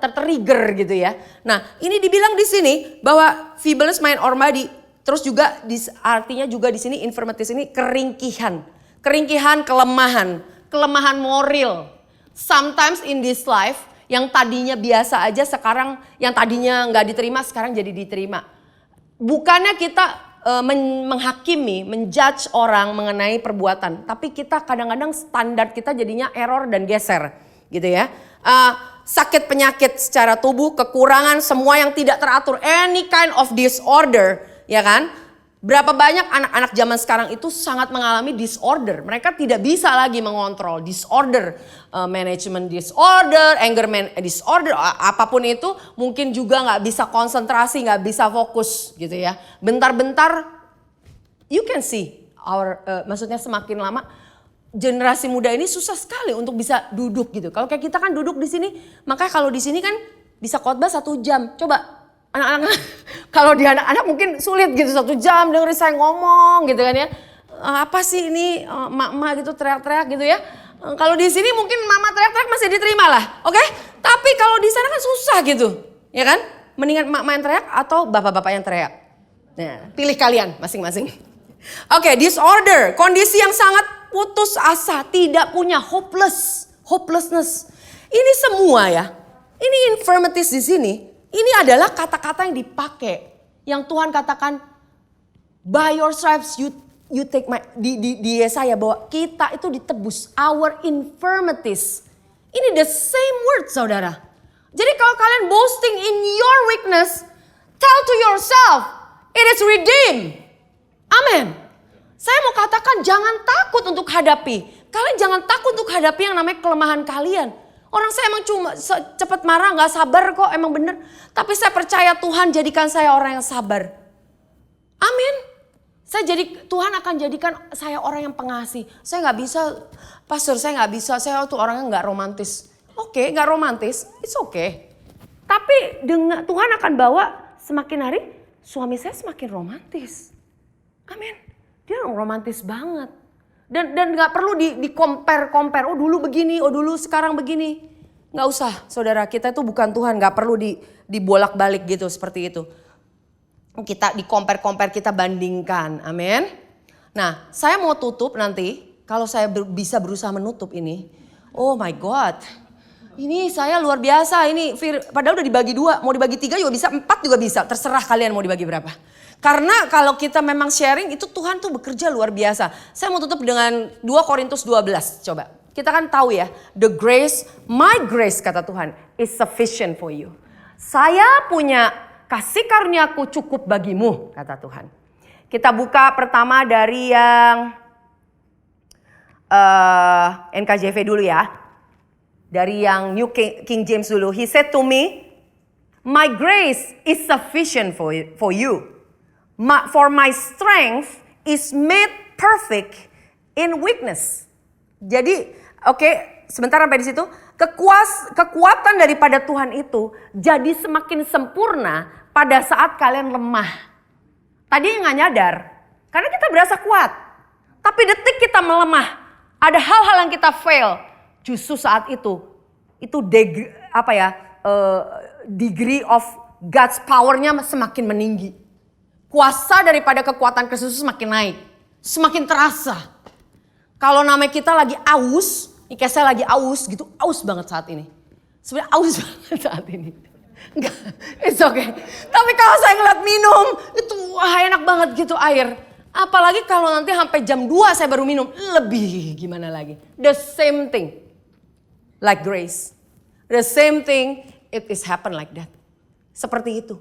trigger gitu ya. Nah, ini dibilang di sini bahwa feebleness mind or body, terus juga artinya juga di sini infirmities ini keringkihan, kelemahan moral. Sometimes in this life yang tadinya biasa aja sekarang yang tadinya nggak diterima sekarang jadi diterima. Bukannya kita menghakimi, menjudge orang mengenai perbuatan. Tapi kita kadang-kadang standar kita jadinya error dan geser gitu ya. Sakit penyakit secara tubuh, kekurangan, semua yang tidak teratur. Any kind of disorder ya kan. Berapa banyak anak-anak zaman sekarang itu sangat mengalami disorder. Mereka tidak bisa lagi mengontrol disorder. Management disorder, anger disorder, apapun itu mungkin juga gak bisa konsentrasi, gak bisa fokus gitu ya. Bentar-bentar you can see maksudnya semakin lama generasi muda ini susah sekali untuk bisa duduk gitu. Kalau kayak kita kan duduk di sini, makanya kalau di sini kan bisa khotbah 1 jam. Coba anak-anak, kalau di anak-anak mungkin sulit gitu 1 jam dengerin saya ngomong gitu kan ya. Apa sih ini emak-emak gitu teriak-teriak gitu ya. Kalau di sini mungkin mama teriak-teriak masih diterima lah, oke? Tapi kalau di sana kan susah gitu, ya kan? Mendingan emak-emak yang teriak atau bapak-bapak yang teriak. Nah, pilih kalian masing-masing. Oke, disorder, kondisi yang sangat putus asa, tidak punya hopelessness. Ini semua ya, ini infirmities di sini. Ini adalah kata-kata yang dipakai, yang Tuhan katakan, by your stripes you take my, di Yesaya bahwa kita itu ditebus, our infirmities. Ini the same word saudara. Jadi kalau kalian boasting in your weakness, tell to yourself, it is redeemed. Amin. Saya mau katakan jangan takut untuk hadapi. Kalian jangan takut untuk hadapi yang namanya kelemahan kalian. Orang saya emang cuma cepat marah, gak sabar kok, emang bener. Tapi saya percaya Tuhan jadikan saya orang yang sabar. Amin. Tuhan akan jadikan saya orang yang pengasih. Saya gak bisa, pastor saya gak bisa, saya tuh orangnya gak romantis. Oke, gak romantis, it's okay. Tapi Tuhan akan bawa semakin hari suami saya semakin romantis. Amin. Dia romantis banget. Dan gak perlu di compare. Oh dulu begini, oh dulu sekarang begini. Gak usah saudara, kita itu bukan Tuhan. Gak perlu dibolak-balik gitu seperti itu. Kita di compare, kita bandingkan. Amin. Nah saya mau tutup nanti. Kalau saya bisa berusaha menutup ini. Oh my God. Ini saya luar biasa. Ini padahal udah dibagi 2. Mau dibagi 3 juga bisa, 4 juga bisa. Terserah kalian mau dibagi berapa. Karena kalau kita memang sharing itu Tuhan tuh bekerja luar biasa. Saya mau tutup dengan 2 Korintus 12. Coba. Kita kan tahu ya. The grace, my grace kata Tuhan is sufficient for you. Saya punya kasih karuniaku cukup bagimu kata Tuhan. Kita buka pertama dari yang NKJV dulu ya. Dari yang New King James dulu. He said to me, my grace is sufficient for you. For my strength is made perfect in weakness. Jadi, oke, sebentar sampai di situ. Kekuatan daripada Tuhan itu jadi semakin sempurna pada saat kalian lemah. Tadi nggak nyadar, karena kita berasa kuat. Tapi detik kita melemah, ada hal-hal yang kita fail. Justru saat itu degree of God's power-nya semakin meninggi. Kuasa daripada kekuatan Kristus semakin naik, semakin terasa. Kalau namanya kita lagi aus, kayak saya lagi aus gitu, aus banget saat ini. Sebenarnya aus banget saat ini. Enggak, it's okay. Tapi kalau saya ngeliat minum, itu enak banget gitu air. Apalagi kalau nanti sampai jam 2 saya baru minum, lebih gimana lagi. The same thing. Like grace. The same thing, it is happen like that. Seperti itu.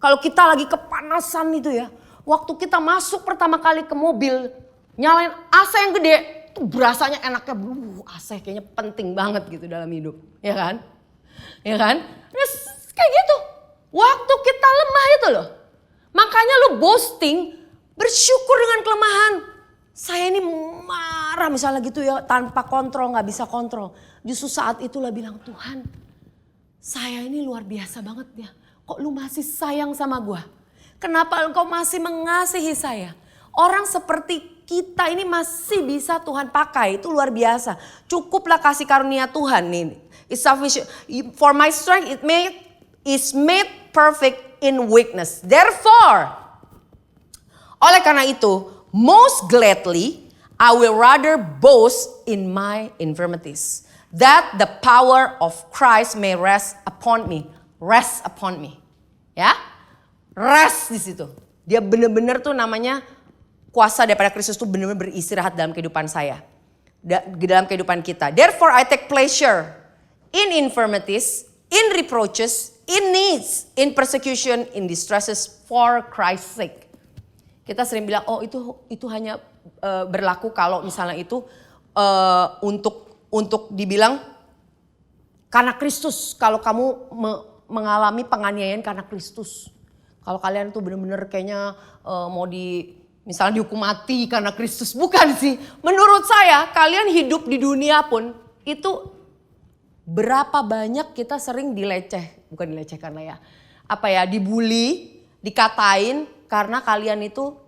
Kalau kita lagi kepanasan itu ya. Waktu kita masuk pertama kali ke mobil. Nyalain AC yang gede. Itu berasanya enaknya. AC kayaknya penting banget gitu dalam hidup. Ya kan? Ya kan? Nah, kayak gitu. Waktu kita lemah itu loh. Makanya lu boasting. Bersyukur dengan kelemahan. Saya ini marah misalnya gitu ya. Tanpa kontrol, gak bisa kontrol. Justru saat itulah bilang, Tuhan, saya ini luar biasa banget ya. Kok lu masih sayang sama gua? Kenapa engkau masih mengasihi saya? Orang seperti kita ini masih bisa Tuhan pakai, itu luar biasa. Cukuplah kasih karunia Tuhan nih. It's sufficient. For my strength is made perfect in weakness. Therefore, oleh karena itu, most gladly I will rather boast in my infirmities. That the power of Christ may rest upon me. Rest upon me. Ya. Rest di situ. Dia benar-benar tuh namanya kuasa daripada Kristus tuh benar-benar beristirahat dalam kehidupan saya. Dalam kehidupan kita. Therefore I take pleasure in infirmities, in reproaches, in needs, in persecution, in distresses for Christ's sake. Kita sering bilang, oh itu hanya berlaku kalau misalnya itu untuk dibilang karena Kristus. Kalau kamu mengalami penganiayaan karena Kristus. Kalau kalian tuh benar-benar kayaknya mau misalnya dihukum mati karena Kristus. Bukan sih. Menurut saya kalian hidup di dunia pun itu berapa banyak kita sering bukan dilecehkan lah ya. Dibully, dikatain karena kalian itu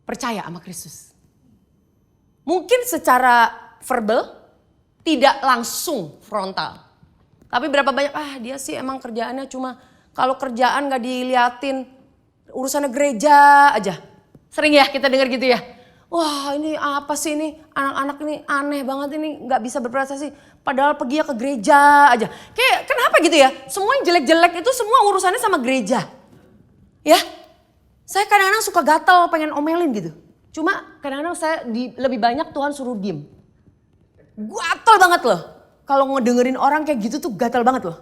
percaya sama Kristus. Mungkin secara verbal, tidak langsung frontal. Tapi berapa banyak, dia sih emang kerjaannya cuma kalau kerjaan gak diliatin urusannya gereja aja. Sering ya kita dengar gitu ya. Wah ini apa sih ini, anak-anak ini aneh banget ini gak bisa berprestasi. Padahal pergi ke gereja aja. Kayak kenapa gitu ya, semua yang jelek-jelek itu semua urusannya sama gereja. Ya, saya kadang-kadang suka gatal pengen omelin gitu. Cuma kadang-kadang saya lebih banyak Tuhan suruh diem. Gatal banget loh. Kalau ngedengerin orang kayak gitu tuh gatal banget loh.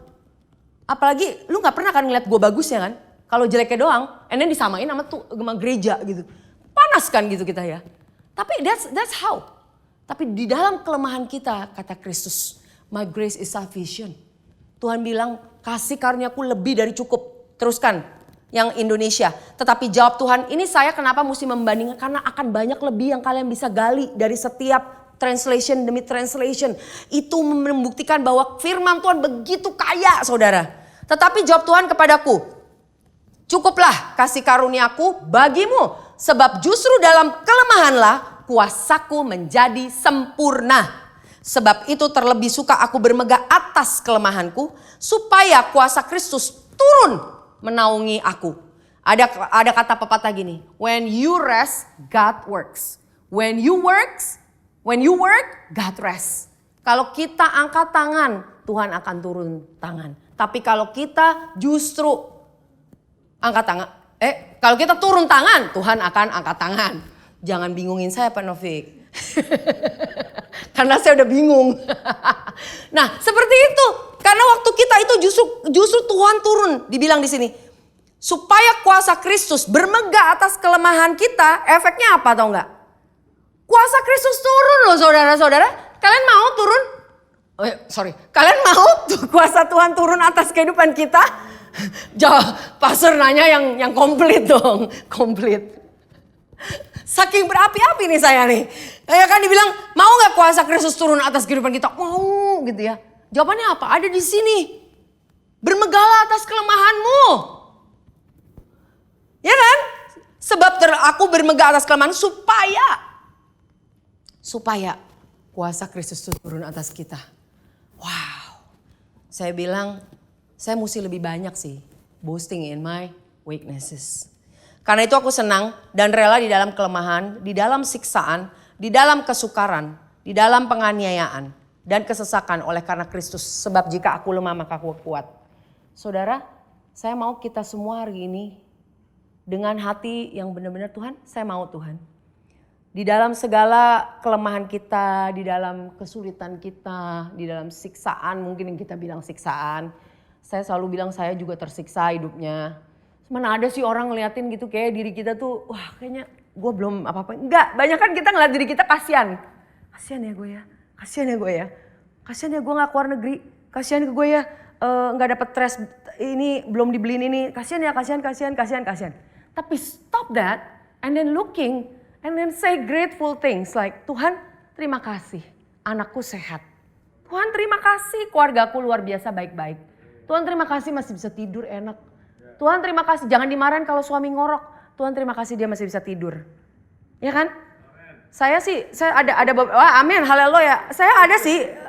Apalagi lu gak pernah kan ngeliat gue bagus ya kan. Kalau jeleknya doang, and then disamain sama gereja gitu. Panas kan gitu kita ya. Tapi that's how. Tapi di dalam kelemahan kita, kata Kristus, My grace is sufficient. Tuhan bilang kasih karuniaku lebih dari cukup. Teruskan yang Indonesia. Tetapi jawab Tuhan, ini saya kenapa mesti membandingkan? Karena akan banyak lebih yang kalian bisa gali dari setiap translation demi translation. Itu membuktikan bahwa firman Tuhan begitu kaya, saudara. Tetapi jawab Tuhan kepadaku, cukuplah kasih karuniaku bagimu. Sebab justru dalam kelemahanlah kuasaku menjadi sempurna. Sebab itu terlebih suka aku bermegah atas kelemahanku. Supaya kuasa Kristus turun menaungi aku. Ada kata pepatah gini. When you rest, God works. When you work, God rest. Kalau kita angkat tangan, Tuhan akan turun tangan. Tapi kalau kita justru angkat tangan, kalau kita turun tangan, Tuhan akan angkat tangan. Jangan bingungin saya Pak Novik. Karena saya udah bingung. Nah, seperti itu. Karena waktu kita itu justru Tuhan turun, dibilang di sini. Supaya kuasa Kristus bermegah atas kelemahan kita, efeknya apa tau nggak? Kuasa Kristus turun loh saudara-saudara. Kalian mau turun? Kalian mau kuasa Tuhan turun atas kehidupan kita? Pastor nanya yang komplit dong, komplit. Saking berapi-api nih saya nih. Ya kan dibilang, mau gak kuasa Kristus turun atas kehidupan kita? Mau gitu ya. Jawabannya apa? Ada di sini. Bermegahlah atas kelemahanmu. Ya kan? Sebab aku bermegah atas kelemahan supaya kuasa Kristus turun atas kita. Wow. Saya bilang, saya mesti lebih banyak sih boasting in my weaknesses. Karena itu aku senang dan rela di dalam kelemahan, di dalam siksaan, di dalam kesukaran, di dalam penganiayaan dan kesesakan oleh karena Kristus. Sebab jika aku lemah maka aku kuat. Saudara, saya mau kita semua hari ini dengan hati yang benar-benar Tuhan, saya mau Tuhan. Di dalam segala kelemahan kita, di dalam kesulitan kita, di dalam siksaan, mungkin yang kita bilang siksaan. Saya selalu bilang saya juga tersiksa hidupnya. Mana ada sih orang ngeliatin gitu kayak diri kita tuh, wah kayaknya gue belum apa-apa. Enggak, banyak kan kita ngeliat diri kita kasihan. Kasihan ya gue ya, kasihan ya gue ya. Kasihan ya gue gak keluar negeri, kasihan ke gue ya gak dapet tes ini, belum dibeliin ini. Kasihan ya, kasihan. Tapi stop that and then looking and then say grateful things like, Tuhan terima kasih anakku sehat. Tuhan terima kasih keluargaku luar biasa baik-baik. Tuhan terima kasih masih bisa tidur enak. Tuhan terima kasih, jangan dimarahin kalau suami ngorok. Tuhan terima kasih dia masih bisa tidur. Ya kan? Saya ada wah amin, haleluya. Saya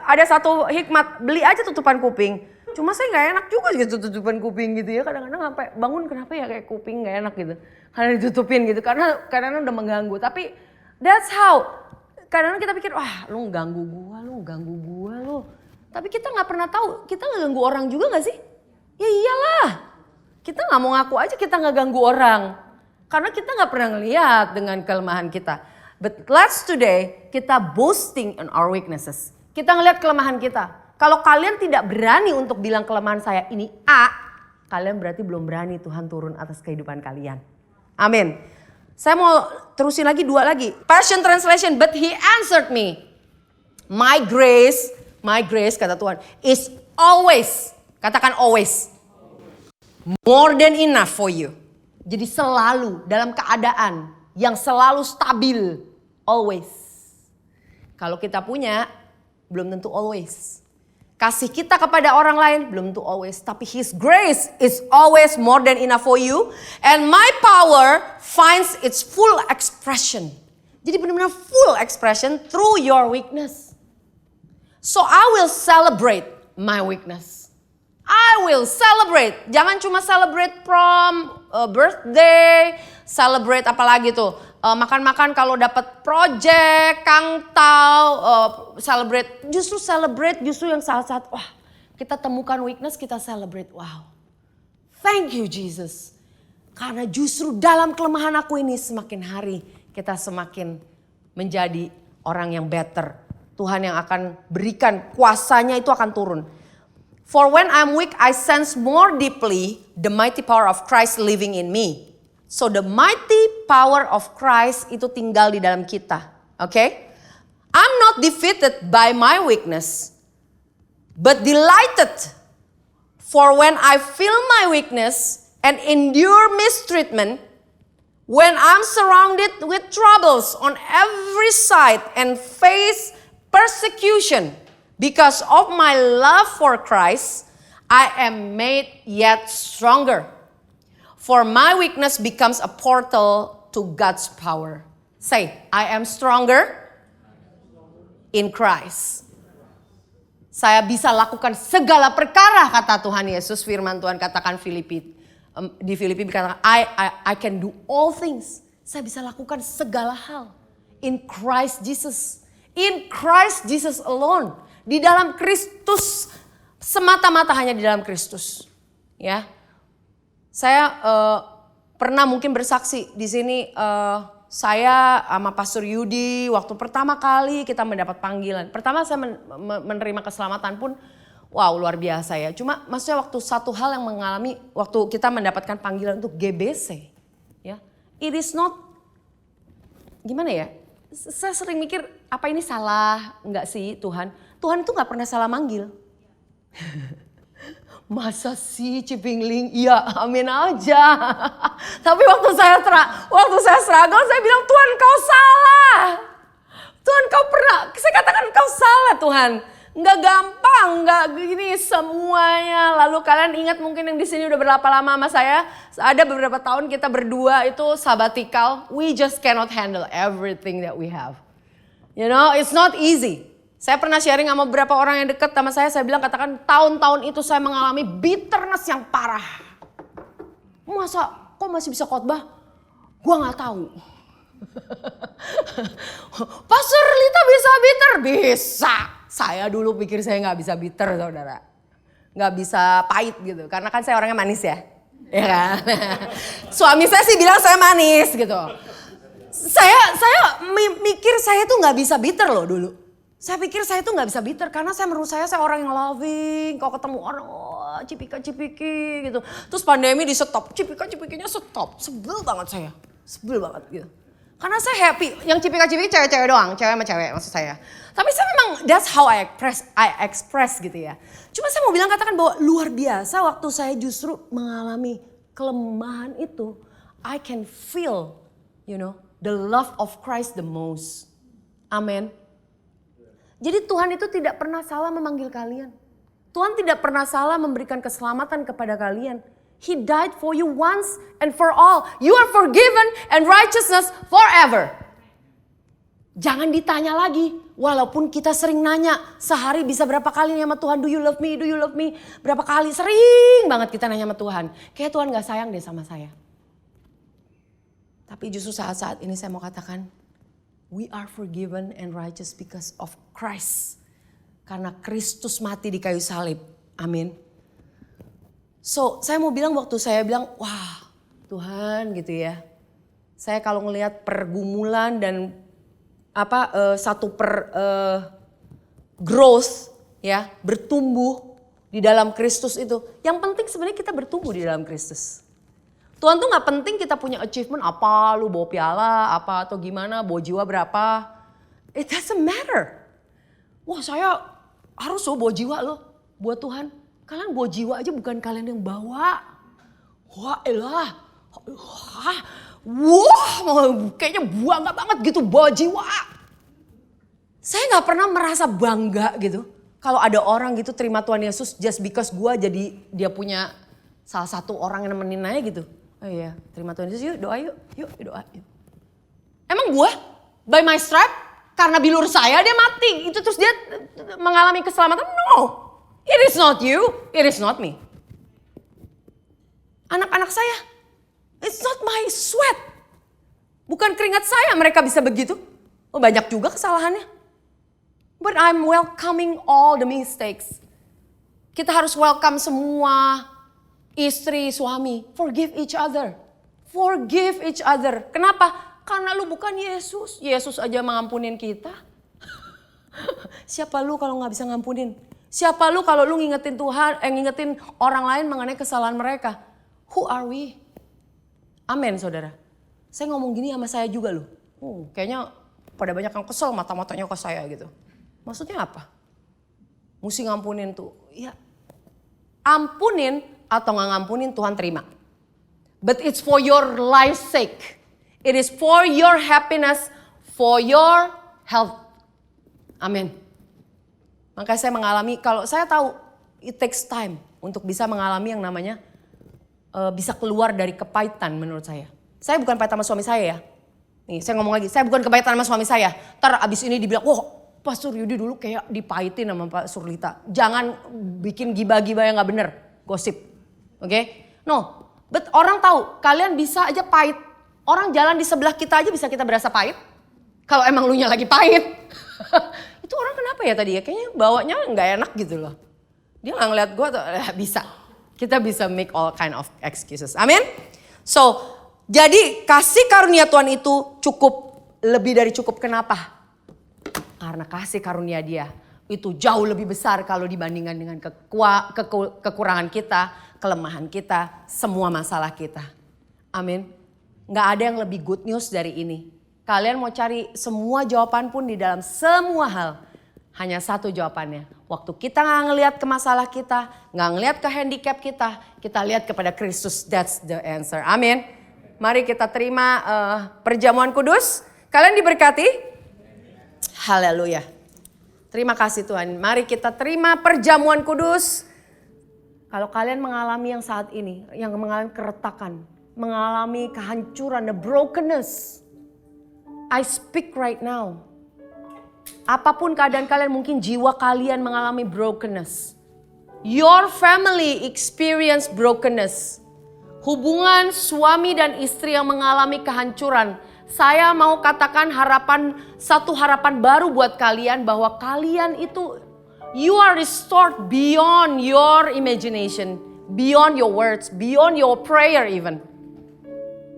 ada satu hikmat, beli aja tutupan kuping. Cuma saya gak enak juga gitu tutupan kuping gitu ya. Kadang-kadang sampai bangun kenapa ya kayak kuping gak enak gitu. Karena ditutupin gitu, karena udah mengganggu. Tapi that's how, kadang-kadang kita pikir, wah lu ganggu gua lu. Tapi kita gak pernah tahu, kita gak ganggu orang juga gak sih? Ya iyalah. Kita gak mau ngaku aja kita gak ganggu orang. Karena kita gak pernah ngeliat dengan kelemahan kita. But let's today kita boasting on our weaknesses. Kita ngeliat kelemahan kita. Kalau kalian tidak berani untuk bilang kelemahan saya ini A, kalian berarti belum berani Tuhan turun atas kehidupan kalian. Amin. Saya mau terusin lagi 2 lagi. Passion Translation, but he answered me. My grace kata Tuhan, is always, katakan always. More than enough for you. Jadi selalu dalam keadaan yang selalu stabil. Always. Kalau kita punya, belum tentu always. Kasih kita kepada orang lain, belum tentu always. Tapi His grace is always more than enough for you. And my power finds its full expression. Jadi benar-benar full expression through your weakness. So I will celebrate my weakness. I will celebrate. Jangan cuma celebrate prom, birthday, celebrate apalagi tuh. Makan-makan kalau dapat project, kangtau, celebrate. Justru yang saat-saat wah, kita temukan weakness, kita celebrate. Wow. Thank you Jesus. Karena justru dalam kelemahan aku ini semakin hari kita semakin menjadi orang yang better. Tuhan yang akan berikan kuasanya itu akan turun. For when I'm weak, I sense more deeply the mighty power of Christ living in me. So the mighty power of Christ itu tinggal di dalam kita. Okay? I'm not defeated by my weakness. But delighted, for when I feel my weakness and endure mistreatment, when I'm surrounded with troubles on every side and face persecution because of my love for Christ, I am made yet stronger. For my weakness becomes a portal to God's power. Say, I am stronger in Christ. Saya bisa lakukan segala perkara, kata Tuhan Yesus. Firman Tuhan katakan di Filipi dikatakan, I can do all things. Saya bisa lakukan segala hal in Christ Jesus. In Christ Jesus alone. Di dalam Kristus, semata-mata hanya di dalam Kristus. Ya, saya pernah mungkin bersaksi di sini. Saya sama Pastor Yudi waktu pertama kali kita mendapat panggilan. Pertama saya menerima keselamatan pun, wow luar biasa ya. Cuma maksudnya waktu satu hal yang mengalami waktu kita mendapatkan panggilan untuk GBC. Ya, it is not, gimana ya, saya sering mikir apa ini salah enggak sih Tuhan. Tuhan itu gak pernah salah manggil. Masa sih Cipingling? Iya, amin aja. Tapi waktu saya struggle, saya bilang Tuhan kau salah. Tuhan kau pernah, saya katakan kau salah Tuhan. Nggak gampang, nggak gini semuanya. Lalu kalian ingat mungkin yang di sini udah berapa lama sama saya? Ada beberapa tahun kita berdua itu sabbatical. We just cannot handle everything that we have. You know, it's not easy. Saya pernah sharing sama beberapa orang yang dekat sama saya bilang katakan tahun-tahun itu saya mengalami bitterness yang parah. Masa kok masih bisa khotbah? Gua gak tahu. Pastor Lita bisa bitter? Bisa. Saya dulu pikir saya gak bisa bitter saudara. Gak bisa pahit gitu. Karena kan saya orangnya manis ya. Ya kan? Suami saya sih bilang saya manis gitu. Saya mikir saya tuh gak bisa bitter loh dulu. Saya pikir saya tuh gak bisa bitter karena menurut saya orang yang loving. Kalau ketemu orang, oh cipika-cipiki gitu. Terus pandemi di stop, cipika-cipikinya stop. Sebel banget saya, sebel banget gitu. Karena saya happy, yang cipika-cipiki cewek-cewek doang, cewek sama cewek maksud saya. Tapi saya memang, that's how I express gitu ya. Cuma saya mau bilang katakan bahwa luar biasa waktu saya justru mengalami kelemahan itu. I can feel, you know, the love of Christ the most. Amen. Jadi Tuhan itu tidak pernah salah memanggil kalian. Tuhan tidak pernah salah memberikan keselamatan kepada kalian. He died for you once and for all. You are forgiven and righteousness forever. Jangan ditanya lagi. Walaupun kita sering nanya, sehari bisa berapa kali nanya sama Tuhan, do you love me, do you love me. Berapa kali, sering banget kita nanya sama Tuhan. Kayak Tuhan gak sayang deh sama saya. Tapi justru saat-saat ini saya mau katakan, we are forgiven and righteous because of Christ. Karena Kristus mati di kayu salib. Amin. So, saya mau bilang waktu saya bilang, wah Tuhan gitu ya. Saya kalau ngelihat pergumulan dan growth ya, bertumbuh di dalam Kristus itu. Yang penting sebenarnya kita bertumbuh di dalam Kristus. Tuhan tuh gak penting kita punya achievement apa, lu bawa piala apa atau gimana, bawa jiwa berapa. It doesn't matter. Wah saya harus bawa jiwa loh buat Tuhan. Kalian bawa jiwa aja bukan kalian yang bawa. Wah elah. Wah kayaknya bangga banget gitu bawa jiwa. Saya gak pernah merasa bangga gitu. Kalau ada orang gitu terima Tuhan Yesus just because jadi dia punya salah satu orang yang nemenin aja gitu. Oh iya, terima Tuhan Yesus, yuk doa yuk, doa yuk. Emang gue by my stripe karena bilur saya dia mati, itu terus dia mengalami keselamatan? No, it is not you, it is not me. Anak-anak saya, it's not my sweat. Bukan keringat saya mereka bisa begitu. Oh banyak juga kesalahannya. But I'm welcoming all the mistakes. Kita harus welcome semua. Istri, suami, forgive each other. Forgive each other. Kenapa? Karena lu bukan Yesus. Yesus aja mengampunin kita. Siapa lu kalau gak bisa ngampunin? Siapa lu kalau lu ngingetin Tuhan, ngingetin orang lain mengenai kesalahan mereka? Who are we? Amin saudara. Saya ngomong gini sama saya juga loh. Kayaknya pada banyak yang kesel mata-matanya ke saya gitu. Maksudnya apa? Mesti ngampunin tuh. Ya, ampunin atau nggak ngampunin Tuhan terima. But it's for your life's sake. It is for your happiness, for your health. Amin. Makanya saya mengalami, kalau saya tahu it takes time untuk bisa mengalami yang namanya bisa keluar dari kepahitan menurut saya. Saya bukan pahit sama suami saya ya. Nih saya ngomong lagi, saya bukan kepahitan sama suami saya. Ntar abis ini dibilang, wah Pastor Yudi dulu kayak dipahitin sama Pak Surlita. Jangan bikin gibah-gibah yang gak bener, gosip. Oke? No, but orang tahu kalian bisa aja pahit. Orang jalan di sebelah kita aja bisa kita berasa pahit. Kalau emang lu nya lagi pahit. Itu orang kenapa ya tadi ya? Kayaknya bawanya gak enak gitu loh. Dia gak ngeliat gue tuh, bisa. Kita bisa make all kind of excuses. Amin? So, jadi kasih karunia Tuhan itu cukup, lebih dari cukup. Kenapa? Karena kasih karunia dia itu jauh lebih besar kalau dibandingkan dengan kekurangan kita, kelemahan kita, semua masalah kita. Amin. Gak ada yang lebih good news dari ini. Kalian mau cari semua jawaban pun di dalam semua hal. Hanya satu jawabannya. Waktu kita gak ngelihat ke masalah kita, gak ngelihat ke handicap kita lihat kepada Kristus. That's the answer. Amin. Mari kita terima perjamuan kudus. Kalian diberkati? Haleluya. Terima kasih Tuhan. Mari kita terima perjamuan kudus. Kalau kalian mengalami yang saat ini, yang mengalami keretakan, mengalami kehancuran, the brokenness. I speak right now. Apapun keadaan kalian, mungkin jiwa kalian mengalami brokenness. Your family experience brokenness. Hubungan suami dan istri yang mengalami kehancuran. Saya mau katakan satu harapan baru buat kalian bahwa kalian itu you are restored beyond your imagination, beyond your words, beyond your prayer even.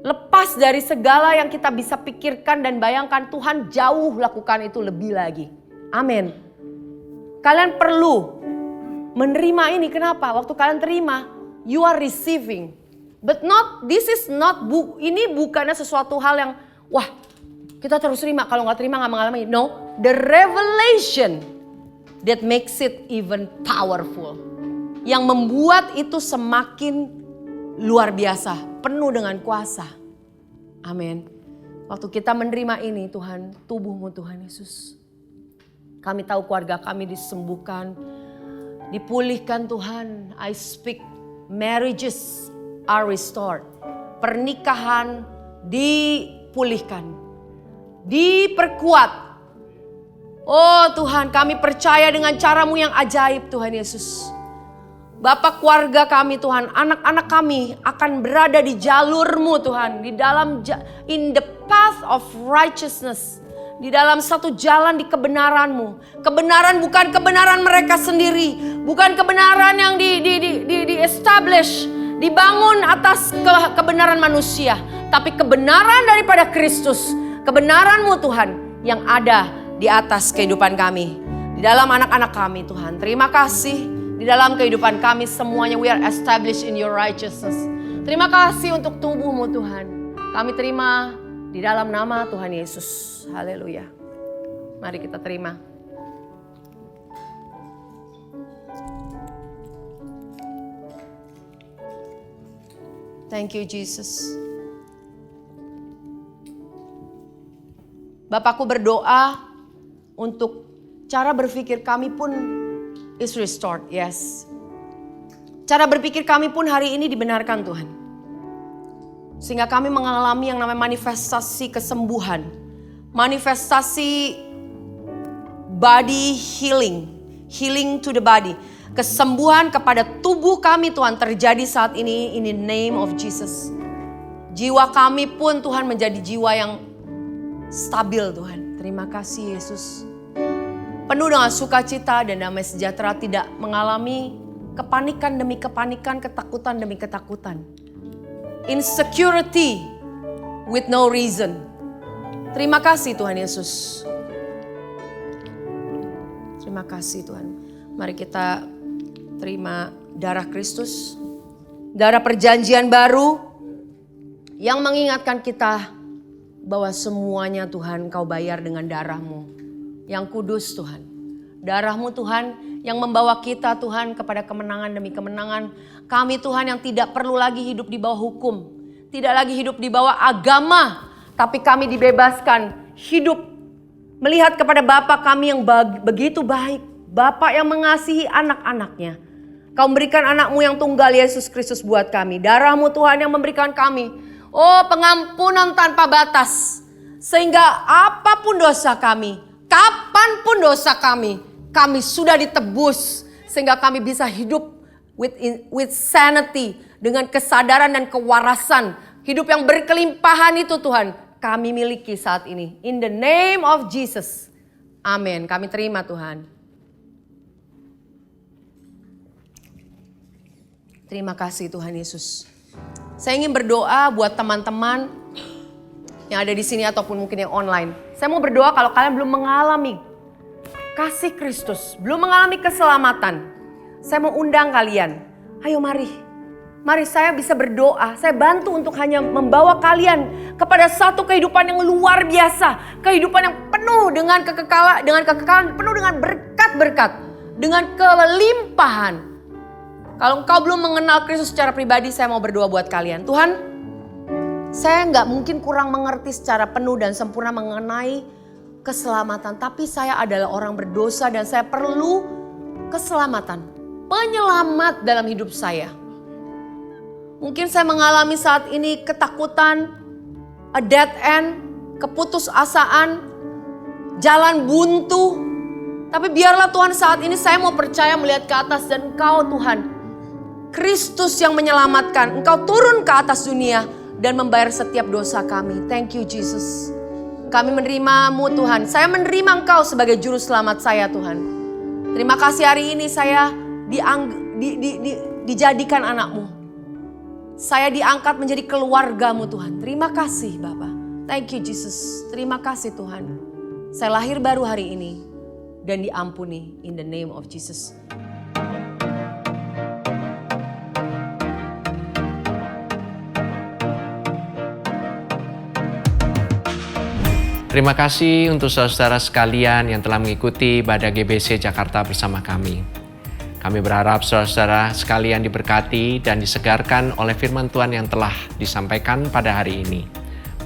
Lepas dari segala yang kita bisa pikirkan dan bayangkan, Tuhan jauh lakukan itu lebih lagi. Amin. Kalian perlu menerima ini. Kenapa? Waktu kalian terima, you are receiving. But ini bukannya sesuatu hal yang wah, kita terus terima, kalau gak terima gak mengalami. No, the revelation that makes it even powerful. Yang membuat itu semakin luar biasa, penuh dengan kuasa. Amin. Waktu kita menerima ini Tuhan, tubuh-Mu Tuhan Yesus. Kami tahu keluarga kami disembuhkan, dipulihkan Tuhan. I speak, marriages are restored. Pernikahan dipulihkan, diperkuat. Oh Tuhan, kami percaya dengan cara-Mu yang ajaib Tuhan Yesus. Bapak, keluarga kami Tuhan, anak-anak kami akan berada di jalur-Mu Tuhan. Di dalam, in the path of righteousness. Di dalam satu jalan di kebenaran-Mu. Kebenaran bukan kebenaran mereka sendiri. Bukan kebenaran yang di-establish, dibangun atas kebenaran manusia. Tapi kebenaran daripada Kristus, kebenaran-Mu Tuhan yang ada di atas kehidupan kami. Di dalam anak-anak kami Tuhan, terima kasih. Di dalam kehidupan kami semuanya we are established in your righteousness. Terima kasih untuk tubuh-Mu Tuhan. Kami terima di dalam nama Tuhan Yesus. Haleluya. Mari kita terima. Thank you Jesus. Bapakku berdoa untuk cara berpikir kami pun is restored, yes. Cara berpikir kami pun hari ini dibenarkan Tuhan. Sehingga kami mengalami yang namanya manifestasi kesembuhan. Manifestasi body healing. Healing to the body. Kesembuhan kepada tubuh kami Tuhan terjadi saat ini in the name of Jesus. Jiwa kami pun Tuhan menjadi jiwa yang stabil Tuhan. Terima kasih Yesus. Penuh dengan sukacita dan damai sejahtera, tidak mengalami kepanikan demi kepanikan, ketakutan demi ketakutan. Insecurity with no reason. Terima kasih Tuhan Yesus. Terima kasih Tuhan. Mari kita terima darah Kristus. Darah perjanjian baru yang mengingatkan kita bahwa semuanya Tuhan Kau bayar dengan darah-Mu. Yang kudus Tuhan. Darah-Mu Tuhan yang membawa kita Tuhan kepada kemenangan demi kemenangan. Kami Tuhan yang tidak perlu lagi hidup di bawah hukum. Tidak lagi hidup di bawah agama. Tapi kami dibebaskan hidup melihat kepada Bapa kami yang begitu baik. Bapa yang mengasihi anak-anaknya. Kau memberikan anak-Mu yang tunggal Yesus Kristus buat kami. Darah-Mu Tuhan yang memberikan kami. Oh, pengampunan tanpa batas. Sehingga apapun dosa kami, kapanpun dosa kami sudah ditebus. Sehingga kami bisa hidup with sanity. Dengan kesadaran dan kewarasan. Hidup yang berkelimpahan itu Tuhan kami miliki saat ini. In the name of Jesus. Amin. Kami terima Tuhan. Terima kasih Tuhan Yesus. Saya ingin berdoa buat teman-teman yang ada di sini ataupun mungkin yang online. Saya mau berdoa kalau kalian belum mengalami kasih Kristus, belum mengalami keselamatan. Saya mau undang kalian. Ayo mari. Mari saya bisa berdoa. Saya bantu untuk hanya membawa kalian kepada satu kehidupan yang luar biasa. Kehidupan yang penuh dengan kekekalan, penuh dengan berkat-berkat. Dengan kelimpahan. Kalau engkau belum mengenal Kristus secara pribadi, saya mau berdoa buat kalian. Tuhan, saya nggak mungkin kurang mengerti secara penuh dan sempurna mengenai keselamatan. Tapi saya adalah orang berdosa dan saya perlu keselamatan. Penyelamat dalam hidup saya. Mungkin saya mengalami saat ini ketakutan, a dead end, keputusasaan, jalan buntu. Tapi biarlah Tuhan saat ini saya mau percaya melihat ke atas dan Engkau Tuhan. Kristus yang menyelamatkan. Engkau turun ke atas dunia dan membayar setiap dosa kami. Thank you Jesus. Kami menerima-Mu Tuhan. Saya menerima Engkau sebagai juru selamat saya Tuhan. Terima kasih hari ini saya dijadikan anak-Mu. Saya diangkat menjadi keluarga-Mu Tuhan. Terima kasih Bapa. Thank you Jesus. Terima kasih Tuhan. Saya lahir baru hari ini dan diampuni in the name of Jesus. Terima kasih untuk saudara sekalian yang telah mengikuti ibadah GBC Jakarta bersama kami. Kami berharap saudara sekalian diberkati dan disegarkan oleh firman Tuhan yang telah disampaikan pada hari ini.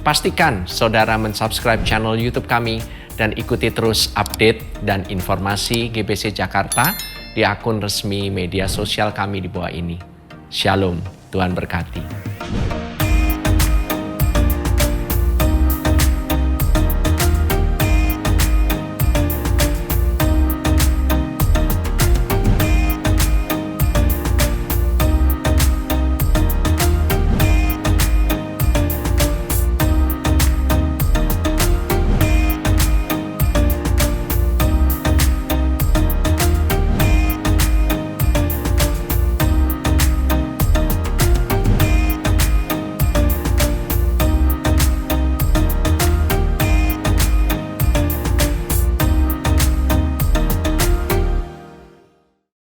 Pastikan saudara mensubscribe channel YouTube kami dan ikuti terus update dan informasi GBC Jakarta di akun resmi media sosial kami di bawah ini. Shalom, Tuhan berkati.